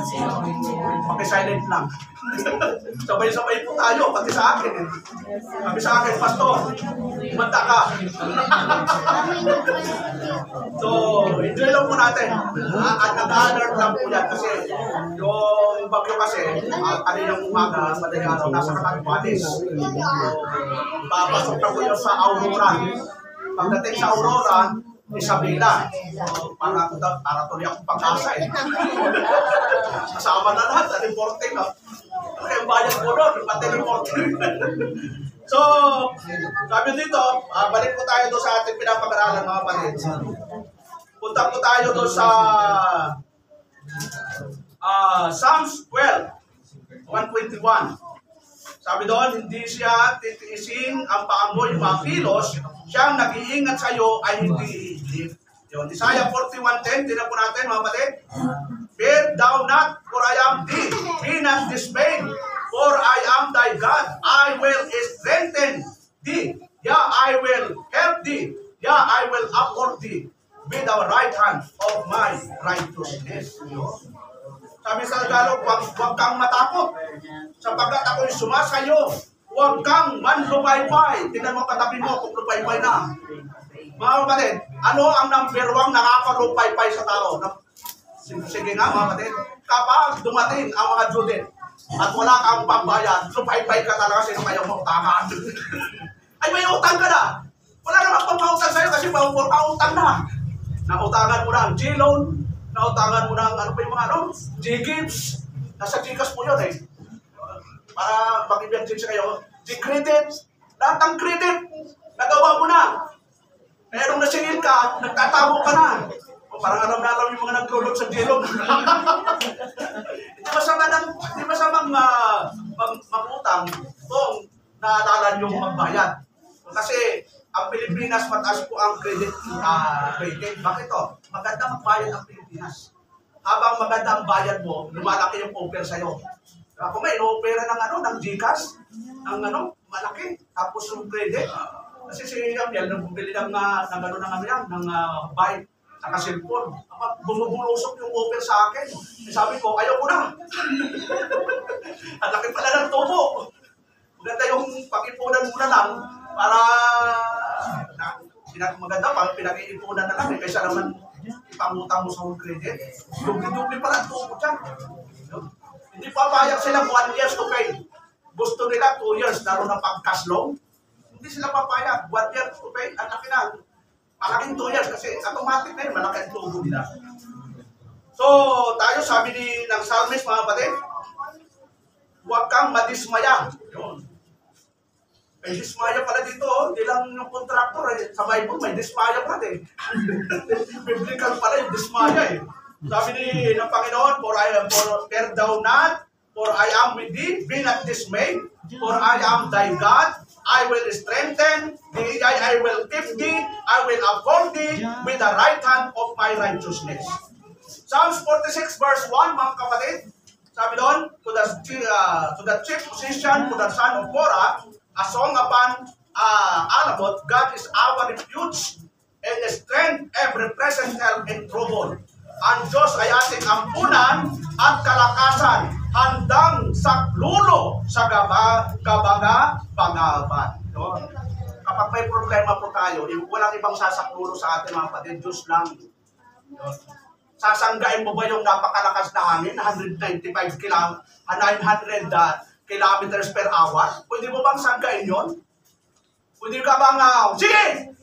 S5: Paki-silent lang. Sabay-sabay po tayo, pati sa akin. Sabi sa akin, Pastor, manda ka. So, enjoy lang po natin. At nag-alert lang po yan kasi yung bagyo kasi, kaninang umaga, madaling araw, nasa Katagbanis. So, papasok na po yun sa Aurora. Pagdating sa Aurora, Isabela. Para tuloy akong pag-asa eh. Kasama na lahat, reporting na. Kaya bayan ko doon, pati reporting. So, sabi dito, balik po tayo doon sa ating pinapag-aralan, mga kapatid. Punta po tayo doon sa Psalms 12, 121. Sabi doon, hindi siya titiisin ang paamoy yung mga kilos, siyang nag-iingat sa iyo ay hindi iidlip. Yun, Isaiah 41:10, tinan po natin mga kapatid. Fear thou not, for I am thee. Be not dismayed, for I am thy God. I will strengthen thee. Yeah, I will help thee. Yeah, I will uphold thee with the right hand of my righteousness. Sabi sa Tagalog, huwag kang matakot, sapagkat ako'y sumasayo. Huwag kang manlupaybay. Tingnan mo katabi mo kung lupaybay na. Mga kapatid, ano ang number 1 nakaka-lupay-pay sa tao? Sige nga mga kapatid, kapag dumating ang mga due date at wala kang pambayad, lupay-pay ka talaga sino kayo mo utangan. Ay may utang ka na. Wala namang pampautang sa'yo kasi pautang na. Nautangan mo na ang G-loan, nautangan mo na ang ano pa yung mga ano, G-gives. Nasa Gcash mo yun eh. Para mag-emergency kayo. G-credit, lahat ng credit, nagawa mo na. Kaya nung nasingil ka, nagtatago ka na. O parang alam na alam yung mga naglulot sa G-loan. Hindi masamang mangutang kung naalala yung magbayad. Kasi ang Pilipinas, mataas po ang credit rating. Bakit to? Maganda magbayad ang Pilipinas. Habang maganda ang bayad mo, lumalaki yung offer sa'yo. Kung may ino-opera ng Gcash, malaki. Tapos yung credit. Kasi si Yamiel, nang bumili ng bike, saka cellphone. Bumubulusok yung offer sa akin. Sabi ko, ayaw ko na. Ang laki pala ng tubo. Maganda yung pag-ipunan muna lang para maganda pa, pinag-iipunan na lang kaysa naman ipangutang mo sa home credit. Dubli-dubli pala ang tubo dyan. Hindi papayag sila 1 year to pay. Gusto nila 2 years, lalo na pag-cash loan. Hindi sila papayag. 1 year to pay, ang laki na. Malaking 2 years kasi automatic na yun, malaki ang tubo nila. So, tayo sabi ng psalmist mga kapatid, huwag kang madismaya. Yun. May dismaya pala dito, hindi lang yung contractor. Sa Bible, may dismaya pa din. Biblical pala yung dismaya eh. Sabi ng Panginoon, fear thou not, for I am with thee, be not dismayed, for I am thy God, I will strengthen thee, I will keep thee, I will uphold thee with the right hand of my righteousness. Psalms 46 verse 1, mga kapatid, sabi doon, to the chief musician, to the son of Korah, a song upon Alamot, God is our refuge and strength, every present help in trouble. Ang Diyos ay ating ampunan at kalakasan, handang saklulo sa kabanga-bangaban. Kapag may problema po tayo, walang ibang sasaklulo sa atin mga kapatid, Diyos lang. Sasanggain mo ba yung napakalakas na hangin, 900 kilometers per hour? Pwede mo bang sanggain yun? Pwede ka bang, sige!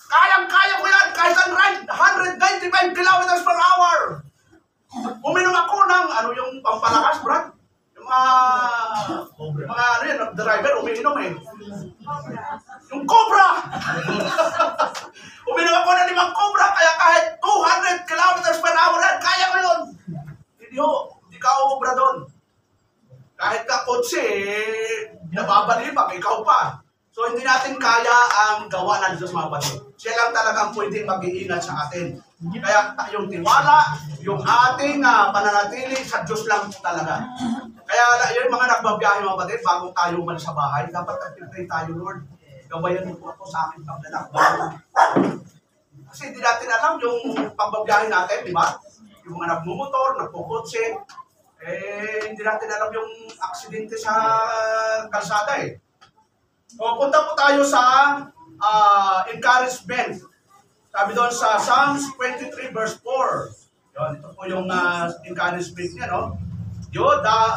S5: Kayang-kaya ko yan, kahit ang ride, 195 kilometers per hour. Uminom ako ng, yung pampalakas, Brad? Yung mga driver, umiinom eh. Yung Cobra! Uminom ako ng 5 Cobra, kaya kahit 200 kilometers per hour, kaya ko yun. Hindi ka ubra doon. Kahit ka kotse, nababalibak, ikaw pa. So, hindi natin kaya ang gawa ng Diyos mga kapatid. Siya lang talaga ang pwedeng mag-iingat sa atin. Kaya yung tiwala, yung ating pananatili sa Diyos lang talaga. Kaya yung mga nagbabiyahe mga kapatid, bago tayo umalis sa bahay, dapat nag-pray tayo, Lord. Gabayan mo po ako sa aking paglalakbay. Kasi hindi natin alam yung pagbabiyahe natin, di ba? Yung mga nagmumotor, nagpukotse, hindi natin alam yung aksidente sa kalsada eh. O, punta po tayo sa encouragement. Sabi doon sa Psalms 23 verse 4. Yun, ito po yung encouragement niya, no?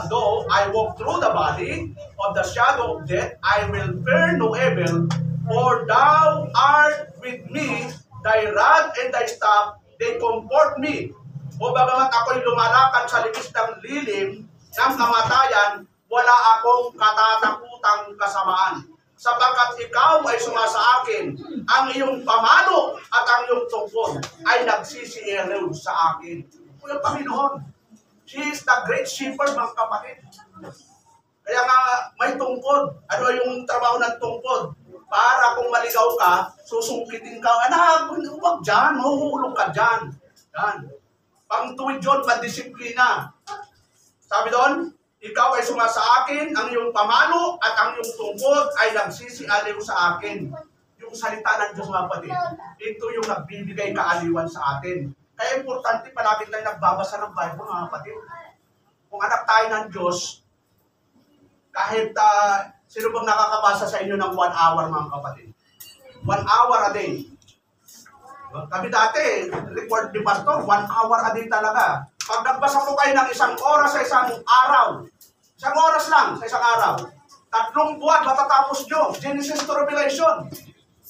S5: Though I walk through the valley of the shadow of death, I will fear no evil, for thou art with me, thy rod and thy staff, they comfort me. O bagamat ako'y lumalakad sa likis ng lilim ng kamatayan, wala akong katatakutang kasamaan. Sapagkat ikaw ay sumasa akin, ang iyong pamalo at ang iyong tungkod ay nagsisielew sa akin. O yung Panginoon, He is the great shepherd, mga kapatid. Kaya nga may tungkod. Ano yung trabaho ng tungkod? Para kung maligaw ka, susungkitin ka. Anak, huwag dyan, mahuhulog ka dyan. Yan. Pangtuwid yun, pandisiplina. Sabi doon, ikaw ay sumasa akin, ang iyong pamalo at ang iyong tungkod ay nagsisialiw sa akin. Yung salita ng Diyos mga kapatid, ito yung nagbibigay kaaliwan sa atin. Kaya importante palagi tayo nagbabasa ng Bible mga kapatid. Kung anak tayo ng Diyos, kahit sino bang nakakabasa sa inyo ng 1 hour mga kapatid? 1 hour a day. Kami dati, record ni Pastor, 1 hour a day talaga. Pag nagbasa po kayo ng 1 oras sa isang araw, 1 oras lang sa isang araw, 3 buwan matatapos nyo, Genesis to Revelation.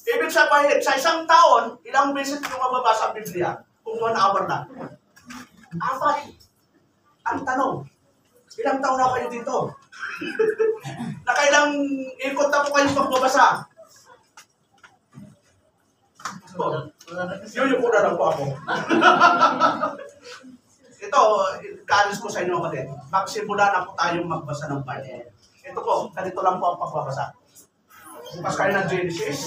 S5: Ibig sabihin, sa isang taon, ilang beses nyo mababasa ang Biblia? Kung 1 hour na. 4. Ang tanong, ilang taon na kayo dito? Nakailang ikot na po kayo pagbabasa? Yun po na lang po ako. Ito, kalis ko sa inyo kapatid. Magsimula na po tayong magbasa ng Bible. Ito po, ganito lang po ang pagbabasa. Bukas kayo ng Genesis.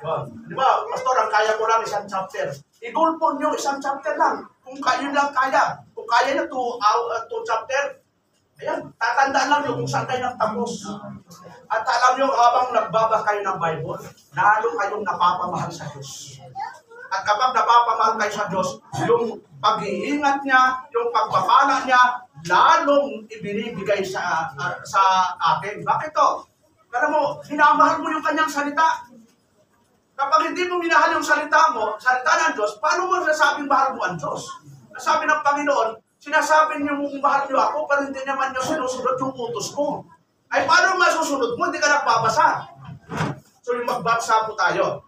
S5: Yun. Di ba, Pastor, ang kaya ko lang 1 chapter. I-goal po nyo, 1 chapter lang. Kung kayo lang kaya. Kung kaya nyo 2 chapter, ayan, tatandaan lang nyo kung saan kayo nagtapos. At alam nyo, habang nagbabasa kayo ng Bible, lalo kayong napapamahal sa Diyos. At kapag napapamahal kayo sa Diyos, yung pag-iingat niya, yung pagpapala niya, lalong ibinibigay sa atin. Bakit to? Alam mo, hinamahal mo yung kanyang salita. Kapag hindi mo minahal yung salita mo, salita ng Diyos, paano mo nasabing mahal mo ang Diyos? Nasabi ng Panginoon, sinasabi niyo mong mahal niyo ako, pero hindi naman niyo sinusunod yung utos ko. Ay, paano masusunod mo? Hindi ka nagbabasa. So, yung magbabasa po tayo.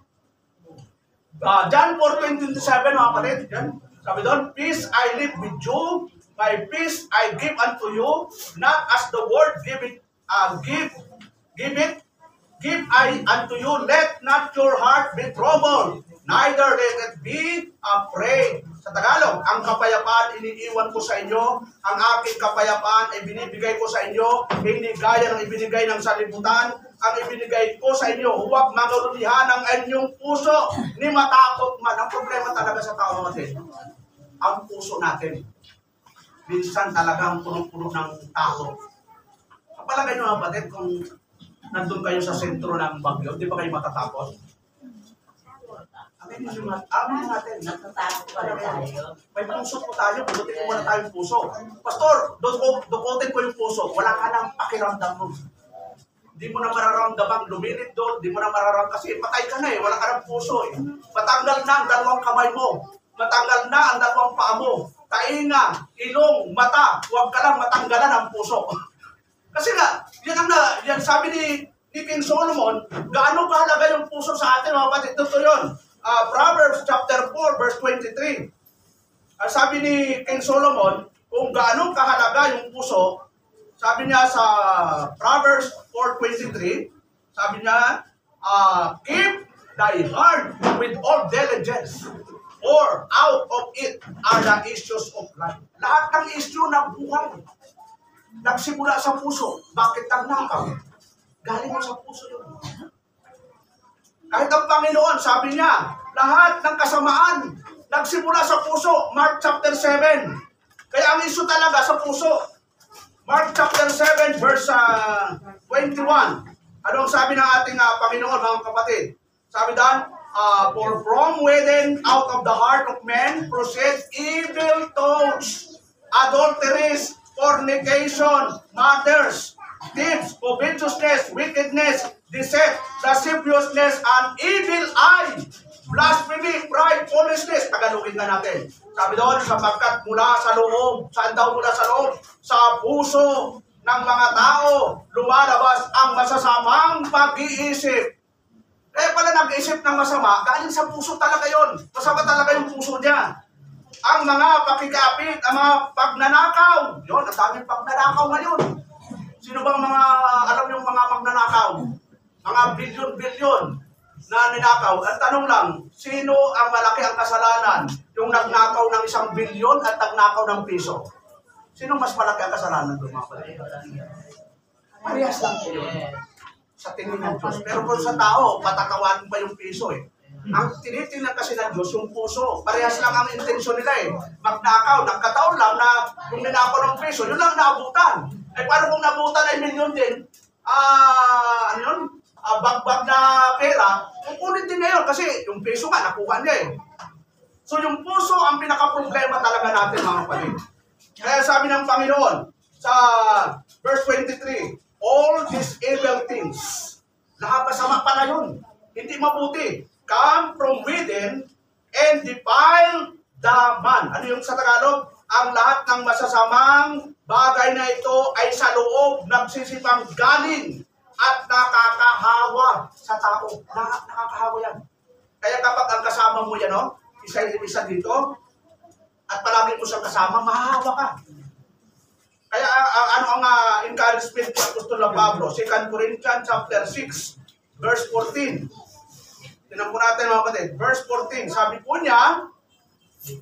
S5: John 4:27, mga kapatid. Yan. Sabi doon, peace I live with you, my peace I give unto you, not as the world give I unto you, let not your heart be troubled, neither let it be afraid. Sa Tagalog, ang kapayapaan iniiwan ko sa inyo, ang aking kapayapaan ay binibigay ko sa inyo, hindi gaya ng ibinigay ng salibutan, ang ibinigay ko sa inyo, huwag magalulihan ang inyong puso, ni matakot man. Ang problema talaga sa tao natin, ang puso natin. Minsan talagang punong-puno ng takot. Kapalagay nyo, kapatid, kung nandun kayo sa sentro ng bagyo, di ba kayo matatakot? Amin natin.
S3: Natatakot pala tayo.
S5: May puso po tayo, bunutin mo muna tayong puso. Pastor, dukutin ko yung puso. Wala ka nang pakiramdam mo. Di mo na mararamdaman, lumilit doon, di mo na mararamdaman kasi patay ka na eh, wala ka ng puso eh. Matanggal na ang 2 kamay mo. Matanggal na ang 2 paa mo. Tainga, ilong, mata, huwag ka lang matanggalan ang puso. Kasi nga, yan sabi ni King Solomon, gaano kahalaga yung puso sa atin, mga kapatid. Ito yun. Proverbs chapter 4, verse 23. Sabi ni King Solomon, kung gaano kahalaga yung puso, sabi niya sa Proverbs 4:23, sabi niya, keep thy heart with all diligence, or out of it are the issues of life. Lahat ng issue ng buhay, nagsimula sa puso. Bakit nagnakaw? Galing mo sa puso yun. Kahit ang Panginoon, sabi niya, lahat ng kasamaan, nagsimula sa puso. Mark chapter 7. Kaya ang issue talaga sa puso. Mark chapter 7, verse 21. Anong sabi ng ating Panginoon, mga kapatid? Sabi doon, for from within, out of the heart of men, proceed evil thoughts, adulteries, fornication, murders, thieves, covetousness, wickedness, deceit, lasciviousness, and evil eye, blasphemy, pride, foolishness. Tagalogin na natin. Sabi doon, sapagkat mula sa loob, saan daw mula sa loob? Sa puso ng mga tao, lumalabas ang masasamang pag-iisip. Eh pala nag-isip ng masama, galing sa puso talaga yon. Masama talaga yung puso niya. Ang mga pakikapit, ang mga pagnanakaw. Yun, ang daming pagnanakaw ngayon. Sino bang mga, alam yung mga magnanakaw? Mga bilyon-bilyon na ninakaw. Ang tanong lang, sino ang malaki ang kasalanan? Yung nagnakaw ng 1 bilyon at nagnakaw ng piso? Sino mas malaki ang kasalanan doon, mga kapatid? Parehas lang po yun. Sa tingin ng Diyos. Pero kung sa tao, patatawanin pa yung piso eh. Ang tinitingnan kasi ng Diyos yung puso. Parehas lang ang intensyon nila eh. Magnakaw, nagkataon lang na kung ninakaw ng piso, yun lang naabutan. Eh paano kung naabutan ay milyon din, ano yun? Bagbag na pera, kukunin din niya yun kasi yung piso nga, nakuha niya eh. So yung puso ang pinaka-problema talaga natin, mga kapatid. Kaya sabi ng Panginoon sa verse 23, all these evil things, lahat masama pala yun. hindi mabuti. Come from within and defile the man. Ano yung sa Tagalog? Ang lahat ng masasamang bagay na ito ay sa loob nagsisipang galing at nakakahawa sa tao. Nakakahawa yan. Kaya kapag ang kasama mo yan, no? Isa dito, at palagi mo siyang kasama, mahahawa ka. Kaya ano ang encouragement ng Apostol na Pablo? 2 Corinthians chapter 6, verse 14. Tinan po natin mga kapatid. Verse 14, sabi po niya,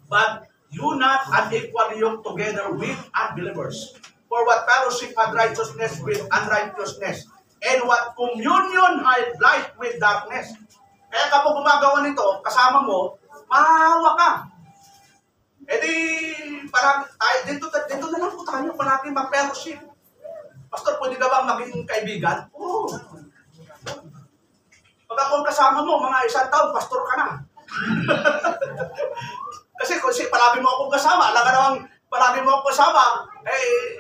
S5: but you not unequally yoke together with unbelievers. For what fellowship had righteousness with unrighteousness? And what communion had light with darkness? Kaya kapag gumagawa nito, kasama mo, mahahawa ka. E di, parang tayo, dito na lang po tayo, palagi mag-fellowship. Pastor, pwede ka bang maging kaibigan? Oo. Pag ako kasama mo, mga 1 taon, pastor ka na. Kasi palagi mo akong kasama, alam ka namang palagi mo akong kasama,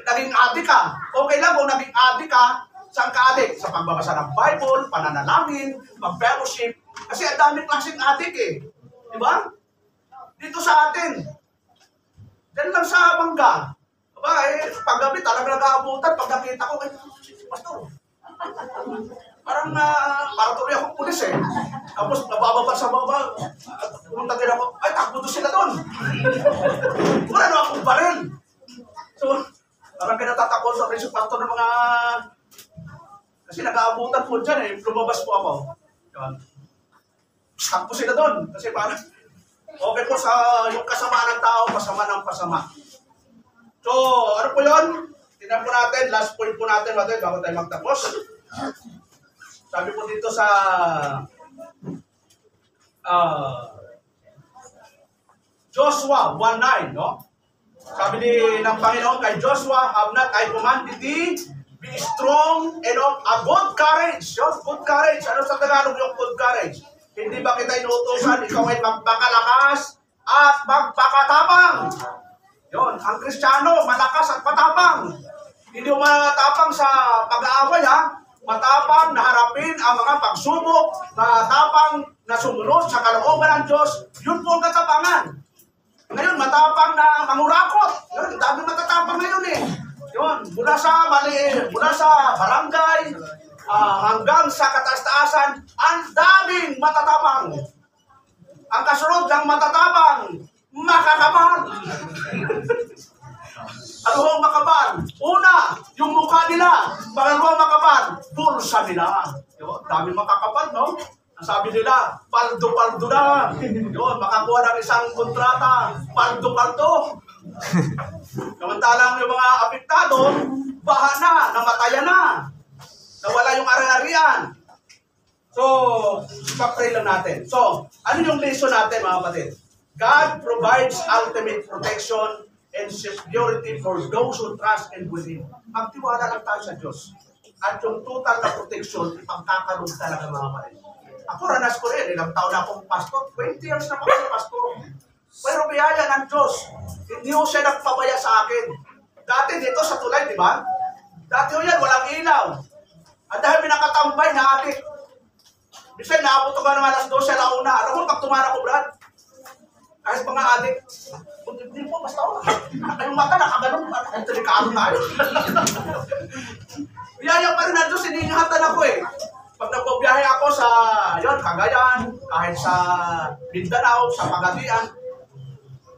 S5: naging adik ka. Okay lang kung naging adik ka, saan ka adik? Sa pagbabasa ng Bible, pananalangin, mag-fellowship. Kasi ang dami klaseng adik eh. Di ba? Dito sa atin. Diyan lang sa Bangga. Aba, paggabi talaga nag-aabutan. Pag nakita ko, pastor. Parang tuloy akong pulis eh. Tapos nabababa sa baba. Pumunta din ako, ay takbo doon sila doon. Wala na akong baril. So, parang kinatatakot sa presyo pastor ng mga... Kasi nag-aabutan po dyan eh. Lumabas po ako. Takbo sila doon. Kasi parang... Okay po sa yung kasamaan ng tao, pasama ng pasama. So, ano po yun? Tingnan po natin, last point po natin, bago tayo magtapos. Sabi po dito sa Joshua 1:9, no? Sabi ng Panginoon kay Joshua, have not I commanded thee, be strong and of a good courage. Yun, good courage. Ano sa Tagalog yung good courage? Hindi ba kita inuutosan, ikaw ay magpakalakas at magpakatapang. Yun, ang Kristiyano, malakas at matapang. Hindi mo matapang sa pag-aaway, ha? Matapang na harapin ang mga pagsubok, matapang na sumunod sa kalooban ng Diyos. Yun po ang katapangan. Ngayon, matapang na mangurakot. Yun, dami matatapang ngayon eh. Yun, mula sa barangay, hanggang sa kataas-taasan, ang daming matatapang. Ang kasunod ng matatapang, makakapal. Ano ang makapal? Una, yung mukha nila. Pangalawang makapal, bulsa nila. Yun, daming makakapal, no? Ang sabi nila, paldo-paldo na. Yun, makakuha ng isang kontrata, paldo-paldo. Samantalang yung mga apektado, baha na, namatayan na. Nawala yung ari-arian. So, pag-pray lang natin. So, ano yung lesson natin mga kapatid? God provides ultimate protection and security for those who trust and believe. Magtiwala lang tayo sa Diyos. At yung total na protection, ipagkakaroon talaga mga kapatid. Ako ranas ko rin, ilang taon na akong pastor. 20 years na ako sa pastor. Pero biyaya ng Diyos. Hindi ko siya nagpabaya sa akin. Dati dito sa tulay, di ba? Dati ho yan, walang ilaw. At dahil pinakatambay na adik. Minsan naabot ko ng alas 12 na una. Alam mo, pag tumara ko, Brad, kahit mga adik, hindi po, basta ako. Yung mata, nakaganon. Ang delikado tayo. Biyaya pa rin na Diyos, iniingatan ako eh. Pag nagbabiyahe ako sa, Cagayan, kahit sa Mindanao, sa Pagadian,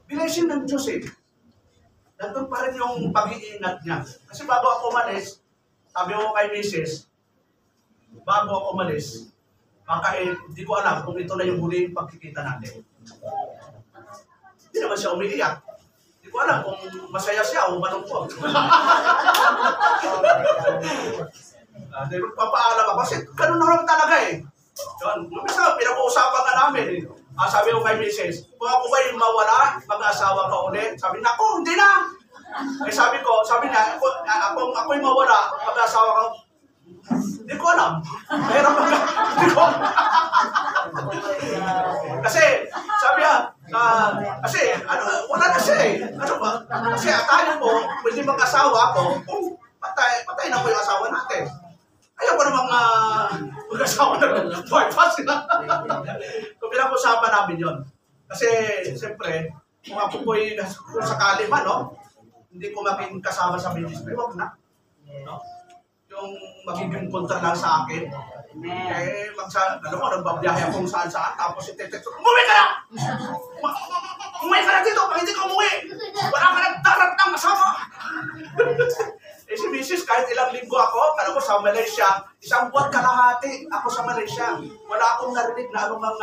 S5: bilesin ng Diyos eh. Nandun pa rin yung pag-iingat niya. Kasi bago ako umalis, sabi ko kay Mrs., bago ako umalis, baka hindi ko alam kung ito na yung huling pagkikita natin. Hindi naman siya umiiyak. Hindi ko alam kung masaya siya o malungkot. Papaalam ako kasi ganun naman talaga eh. Yun, minsan pinag-uusapan nga namin. Sabi ko kay Mrs., kung ako ba'y mawala, mag-asawa ka ulit? Sabi na, ako, hindi na. Sabi niya, ako'y mawala, mag-asawa ka. Hindi ko alam. Pero hindi ko alam. Kasi, sabi niya, wala na siya eh. Ano ba? Kasi tayo po, pwede mag-asawa ako, patay na po yung asawa natin. Ayaw ko namang mag-asawa na bypass sila. namin yon. Kasi, siyempre, kung ako po'y, kung sakali man, no, hindi ko maging kasama sa ministry, wag na. No? Yung magiging kontra lang sa akin. Eh, alam mo, nagbabiyahe akong saan-saan, tapos itetext, umuwi ka na! Umuwi ka na dito, pag hindi ka umuwi, wala ka nang darat ng kasama! Eh si Mrs. kahit ilang linggo ako, alam mo, sa Malaysia, 1 buwan kalahati ako sa Malaysia. Wala akong narinig na anumang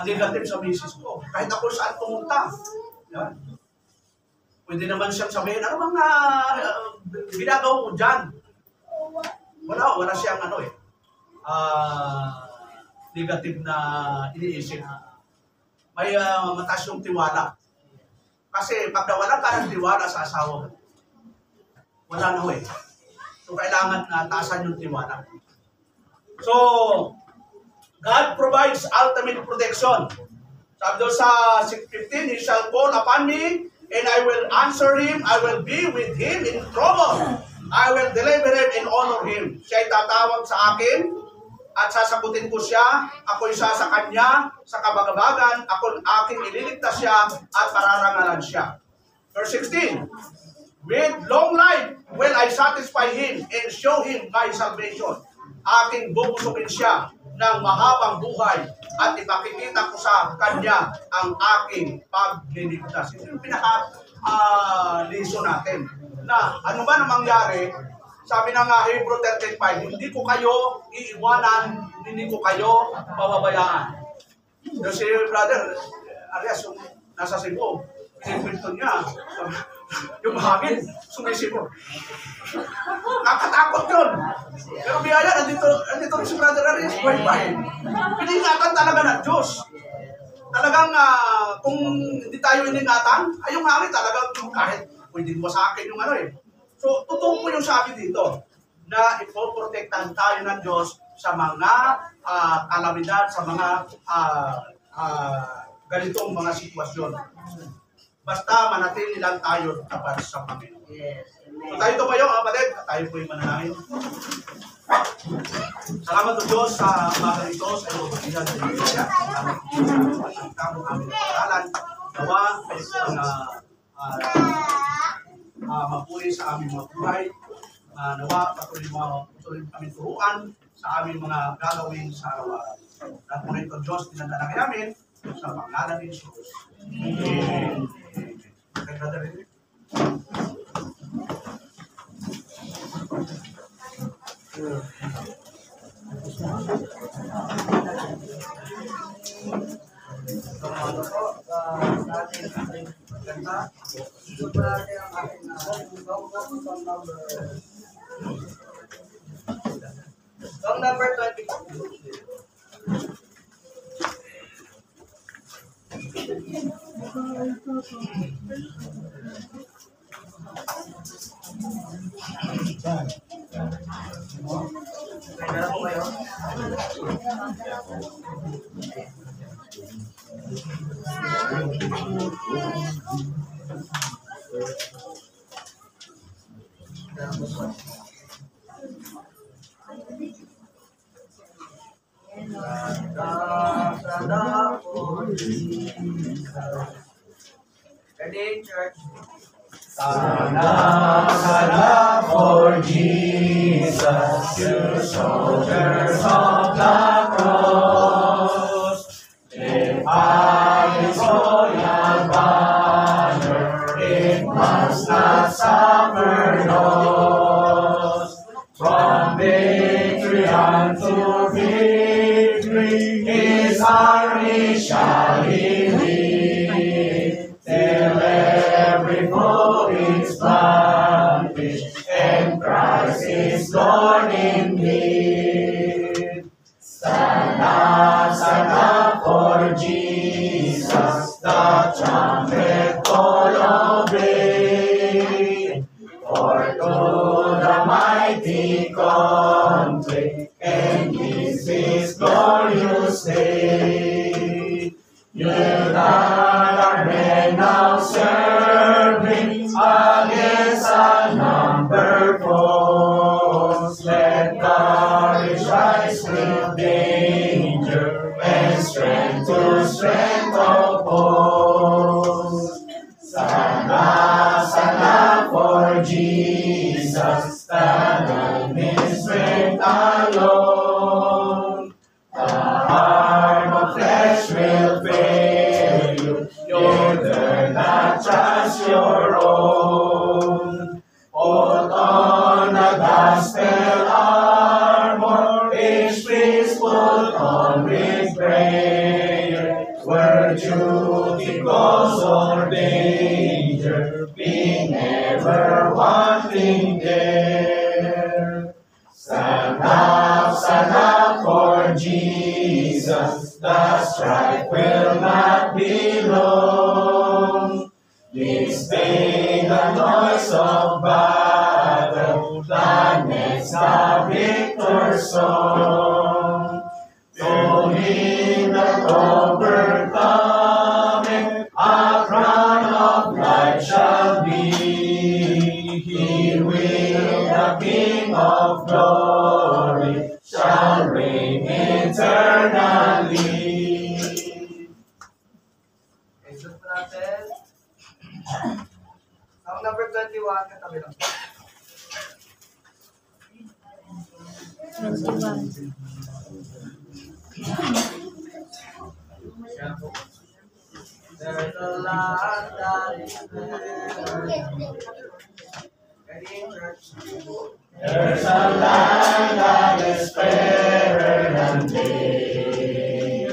S5: negative sa Mrs. ko. Kahit ako saan pumunta. Yan. Pwede naman siyang sabihin, ano bang ginagawa ko dyan? Wala siyang negative na iniisip. May mataas yung tiwala. Kasi pag nawalan ka ng tiwala sa asawa mo, wala na So kailangan taasan yung tiwala. So, God provides ultimate protection. Sabi doon sa 6:15, He shall call upon me, and I will answer him. I will be with him in trouble. I will deliver him and honor him. Siya'y tatawag sa akin at sasagutin ko siya. Ako'y isa sa kanya, sa kabagabagan. Ako'y aking ililigtas siya at pararangalan siya. Verse 16, with long life will I satisfy him and show him my salvation. Aking bubusukin siya ng mahabang buhay at ipakikita ko sa kanya ang aking pagliligtas. Ito yung pinaka-lesson natin. Na ano ba na mangyari, sabi ng Hebrew 13:5, hindi ko kayo iiwanan, hindi ko kayo pababayaan. Kasi brother, alias yung nasa Cebu, pinipinto niya, yung hangin, sumisipo. Nakatakot yun. Pero biyaya, nandito rin si Brother Arias, buhay-buhay. Piningatan talaga ng Diyos. Talagang kung hindi tayo iningatan, ay yung hangin talagang kahit pwede mo sa akin yung So, totoo po yung sabi dito, na ipoprotektahan tayo ng Diyos sa mga kalamidad, sa mga ganitong mga sitwasyon. Basta manatili lang tayo tapat sa Panginoon.
S2: Yes.
S5: So tayo tumayo, kapatid. Tayo po yung mananahin. Salamat po Diyos sa umaga ito, sa iyong pagkilan sa Biblia. Salamat po Diyos sa ang aming pag-aralan. Nawa, kayo po ang mapuri sa aming mga buhay. Nawa, patuloy kami turuan sa aming mga gagawin sa araw-araw. At po rin ito Diyos, tinandalangin namin sa pangalan ni Jesus. Amen. Okay, brother.
S2: Song number 22. Ready, church?
S3: Sana for Jesus, you soldiers of the cross. If I is royal banner, it must not suffer loss. From victory unto victory, His army shall He lead, till every foe is vanquished, and Christ is Lord indeed. Stand up for Jesus, the trumpet call obey. For to the mighty country, and this is glorious day. You'll not men now serving against a number foes. Let courage rise with danger and strength to flesh will fail you. You dare not trust your own. Put on the gospel armor, each priest put on with prayer. Where duty goes or danger, be never wanting there. Stand up for Jesus, the strife will not be long. Display the noise of battle, the next the victor's song. To him that overcometh, a crown of life shall be. He will, the King of glory, shall reign eternally.
S2: Okay, sunod po natin. Song number 21, katabi lang. There's a lot that is there. Ready, church?
S3: There's a land that is fairer than day,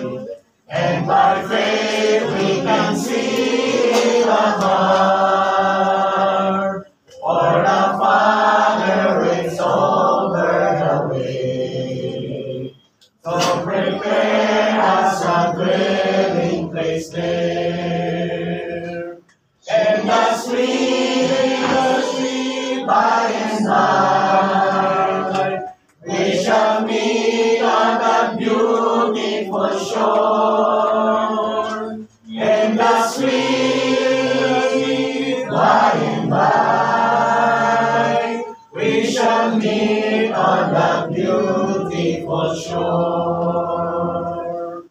S3: and by faith we can see the heart, for the Father is over the way, so prepare us a dwelling place there, and the sweet by and by, we shall meet on that beautiful shore, and the sweet by and by, we shall meet on that beautiful shore.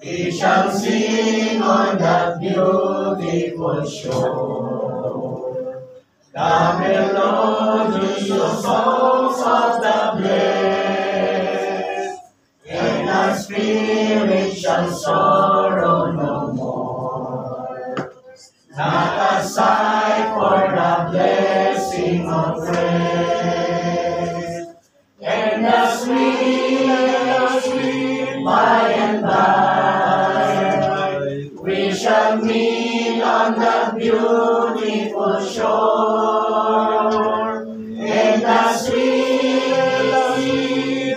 S3: We shall sing on that beautiful shore the melodious songs of the blessed, and our spirit shall sorrow no more. Not a sigh for the blessing of rest, and the sweet by and by, we shall meet on the beautiful shore, and the sweet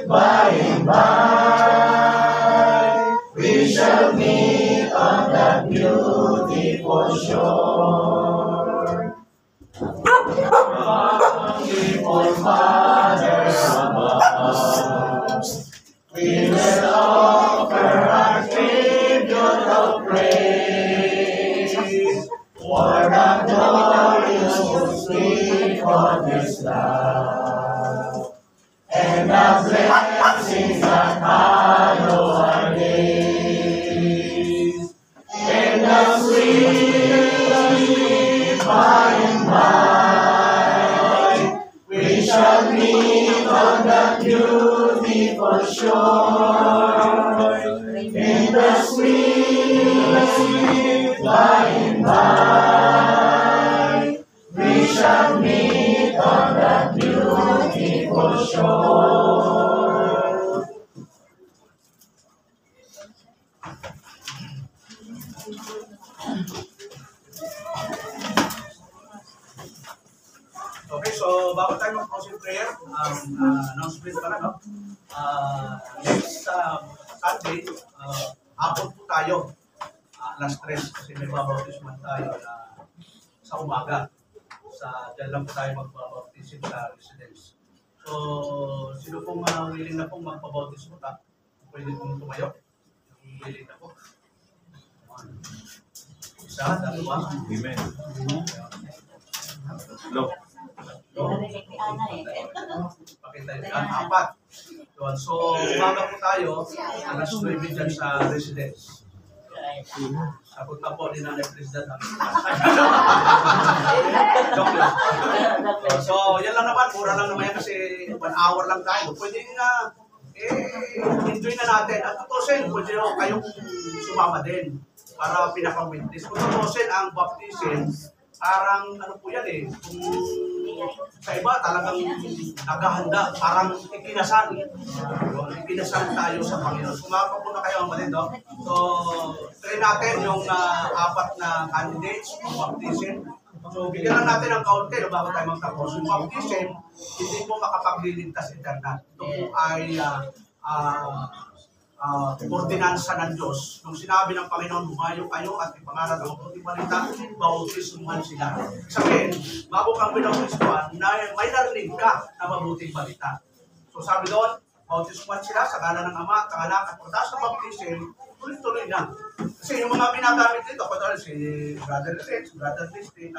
S3: by and by, we shall meet on the beautiful shore. Beautiful Father above, we will offer our tribute of praise for the glorious gift of His love, and the blessings that follow our days, and the sweet by and by, we shall meet on the beautiful shore, in the sweet by and by, we shall meet on the beautiful shore.
S5: Okay, so bago tayo mag-closing prayer, announcement pa na, no? Next Sunday, hapon po tayo, alas 3, kasi may babautisman tayo sa umaga. Diyan lang po tayo magbabautism sa residence. So, sino pong willing na pong magpabautismo ta? Pwede pong tumayo? Willing na po. Isa, dalawa.
S6: Amen. Look.
S5: Pakita yun. Apat. So, umaga po tayo, alas 9 dyan sa residence. Sagot na po ni Nanay President. Joke lang. So, yan lang naman. Mura lang naman yan kasi 1 hour lang tayo. Pwede nga enjoy na natin. At tutusin, pwede kayong sumama din para pinaka-witness. Kung tutusin ang baptism, parang ano po yan eh, kung sa iba talagang naghahanda, parang ikinasal. Ikinasal tayo sa Panginoon. Sumama po na kayo, kapatid, no? So, try natin yung 4 na candidates ng baptism. So, bigyan lang natin ng kaunti no, bago tayo magtapos. Yung baptism, hindi po makapagliligtas eternal. Ito po ay ordinansa ng Diyos. Nung sinabi ng Panginoon, bumayo kayo at ipangaral ang mabuting balita, bautismuhan sila. Sabihin, bago kang binautismuhan, may narinig ka na mabuting balita. So sabi doon, bautismuhan sila sa ngalan ng Ama, ng Anak, at pagdating sa baptism, tuloy-tuloy na. Kasi yung mga binagamit dito, katulad si Brother Rich, Brother Listin,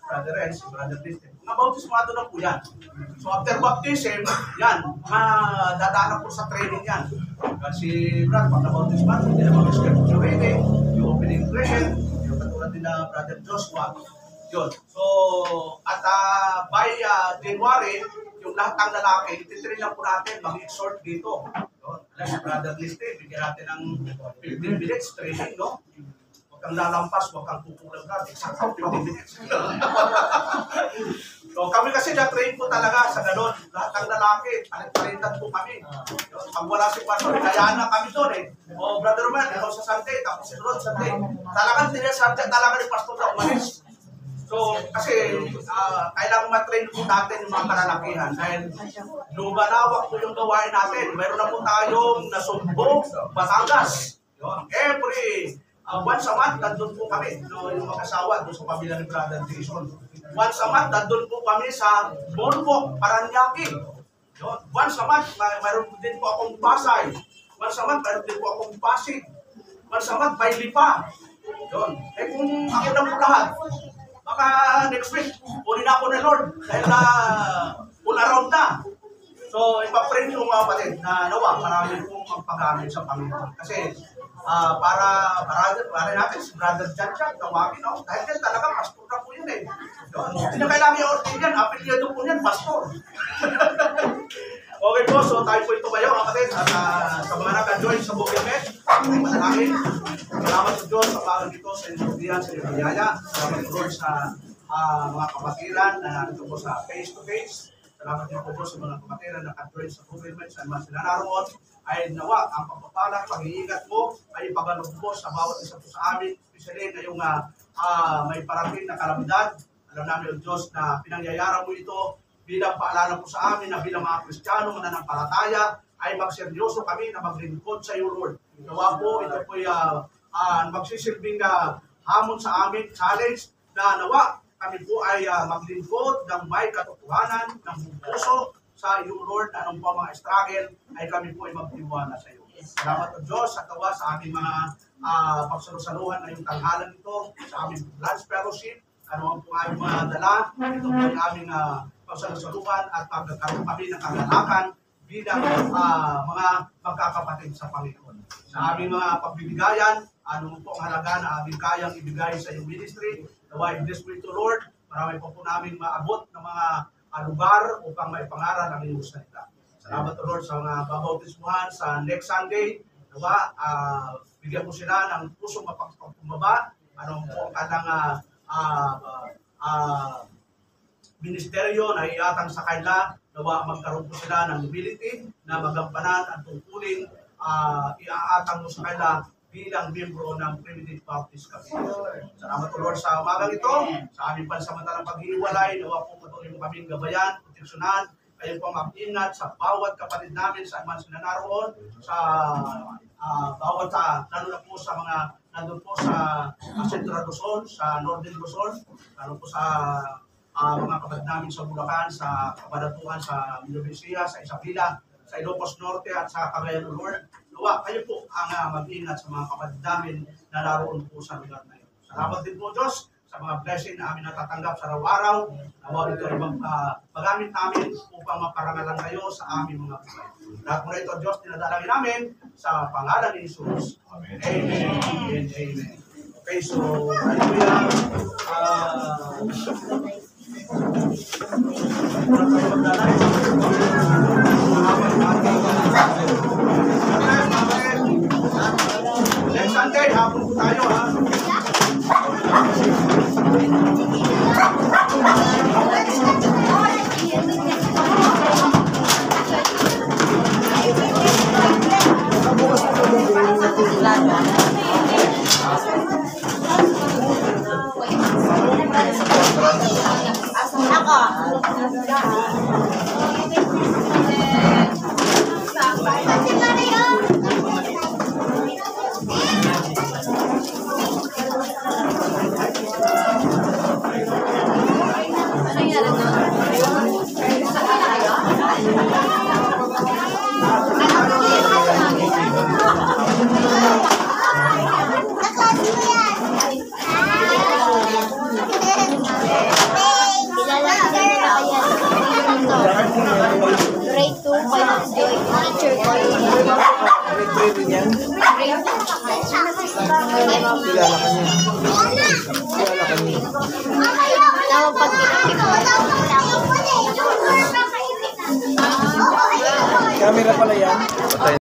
S5: Brother Renz, Brother Listin, mga bautismado na po yan. So after baptism, yan, mga dadaanan po sa training yan. Kasi Brad, pag na-bautismado, hindi na mag-scripture reading, yung opening prayer, yung katulad din na Brother Joshua, yun. So, at by January, yung lahat ng lalaki, ititrain lang po natin, mag-exhort dito. Alam si Brother Listin, bigyan natin ng 15 minutes training, no? Huwag kang lalampas, huwag kang kukulang ka, exact 15 minutes. So kami kasi na-train po talaga sa ganun. Lahat ng lalaki, palit-palitan po kami. Pag wala si Pastor, kayaan na kami doon eh. O Brother Man, ikaw sa Sunday, tapos si Rod Sunday. Talagang sinasabject talaga ni Pastor na umalis. So, kasi kailangan matrain po natin yung mga kalalakihan dahil lumalawak po yung gawain natin. Mayroon na po tayong nasumbong Batangas. Every once a month, nandun po kami, yung mag-asawa, doon sa pamilya ni Brother Jason. Once a month, nandun po kami sa Bonbok, Paranaque. Once a month, mayroon din po akong Pasay. Once a month, mayroon din po akong Pasig. Once a month, Bailipa. Eh kung ako na po lahat, baka next week, uli na ako ni Lord dahil na all around na. So, ipapray nyo mga kapatid na nawa, marami pong magpagamit sa Panginoon. Kasi, para natin si Brother John John, tawagin, no? Dahil yan talaga, pastor na po yun eh. Hindi na kailangan i-order yan, apelido po yan, pastor. Okay po, so tayo po ito kayo, kapatid, at sa mga nag-join sa Bukilmet, ay manalangin. Salamat sa Diyos sa pagod dito sa Indonesia, sa Indonesia. Salamat po sa mga kapatiran na nandito po sa face-to-face. Salamat din po sa mga kapatiran na nag-join sa Bukilmet, sa mga sila naroon. Ay nawa, ang pagpapala, pag-iingat mo, ay ipagalog po sa bawat isa po sa amin, especially ngayong may parating na kalamidad. Alam namin ang Diyos na pinangyayara mo ito bilang paalala po sa amin na bilang mga Kristiyano mananampalataya ay magseryoso kami na maglingkod sa iyo, Lord. Nawa po, ito po magsisilbing hamon sa amin, challenge na nawa, kami po ay maglingkod ng may katotohanan, ng puso, sa iyo, Lord, anong po mga struggle, ay kami po ay magtiwala sa iyo. Salamat po Diyos sa tawa sa aming mga pagsalusaluhan na yung tanghalan ito, sa aming lunch fellowship, ano po aming mga dala, ito po ang aming pagsalusaluhan at pagkakaroon kami ng kagalakan bilang mga magkakapatid sa Panginoon. Sa aming mga pagbibigayan, ano po ang halaga na aming kayang ibigay sa iyong ministry, nawa in this way to Lord, marami po namin maabot ng mga lugar upang may pangaral ang iyong salita. Salamat Lord sa mga babautismuhan sa next Sunday. Nawa, bigyan po sila ng pusong mapagpakumbaba. Anong po ang kanilang ministeryo na iatang sa kanila. Nawa, magkaroon po sila ng ability na magampanan ang tungkulin iaatang mo sa kanila bilang miyembro ng Primitive Baptist Community. Salamat po Lord sa umagang ito, sa aming pansamantalang paghihiwalay, nawa po patuloy mo kaming gabayan, proteksyonan, kayo po mag-ingat sa bawat kapatid namin sa man sila naroon, sa bawat, lalo na po sa mga nandun po sa Central Luzon, sa Northern Luzon, lalo po sa mga kapatid namin sa Bulacan, sa Kabanatuan, sa Mindanao, sa Isabela, sa Ilocos Norte at sa Cagayan del Norte. Nawa, kayo po ang mag-ingat sa mga kapatid namin na naroon po sa lugar na ito. Salamat din po Diyos sa mga blessing na amin natatanggap sa araw-araw. Nawa ito ay magamit namin upang maparangalan kayo sa aming mga buhay. Lahat mo na ito Diyos, dinadalangin namin sa pangalan ni Jesus. Amen. Amen. Amen. Okay, so hallelujah. Next Sunday, hapon po tayo ha.
S6: Grade 2 by Joy teacher ko.
S3: Grade yan?
S6: Grade 2.
S3: Kilala ka niya. Kilala ka niya.
S6: Tawag pag
S3: Camera pala yan.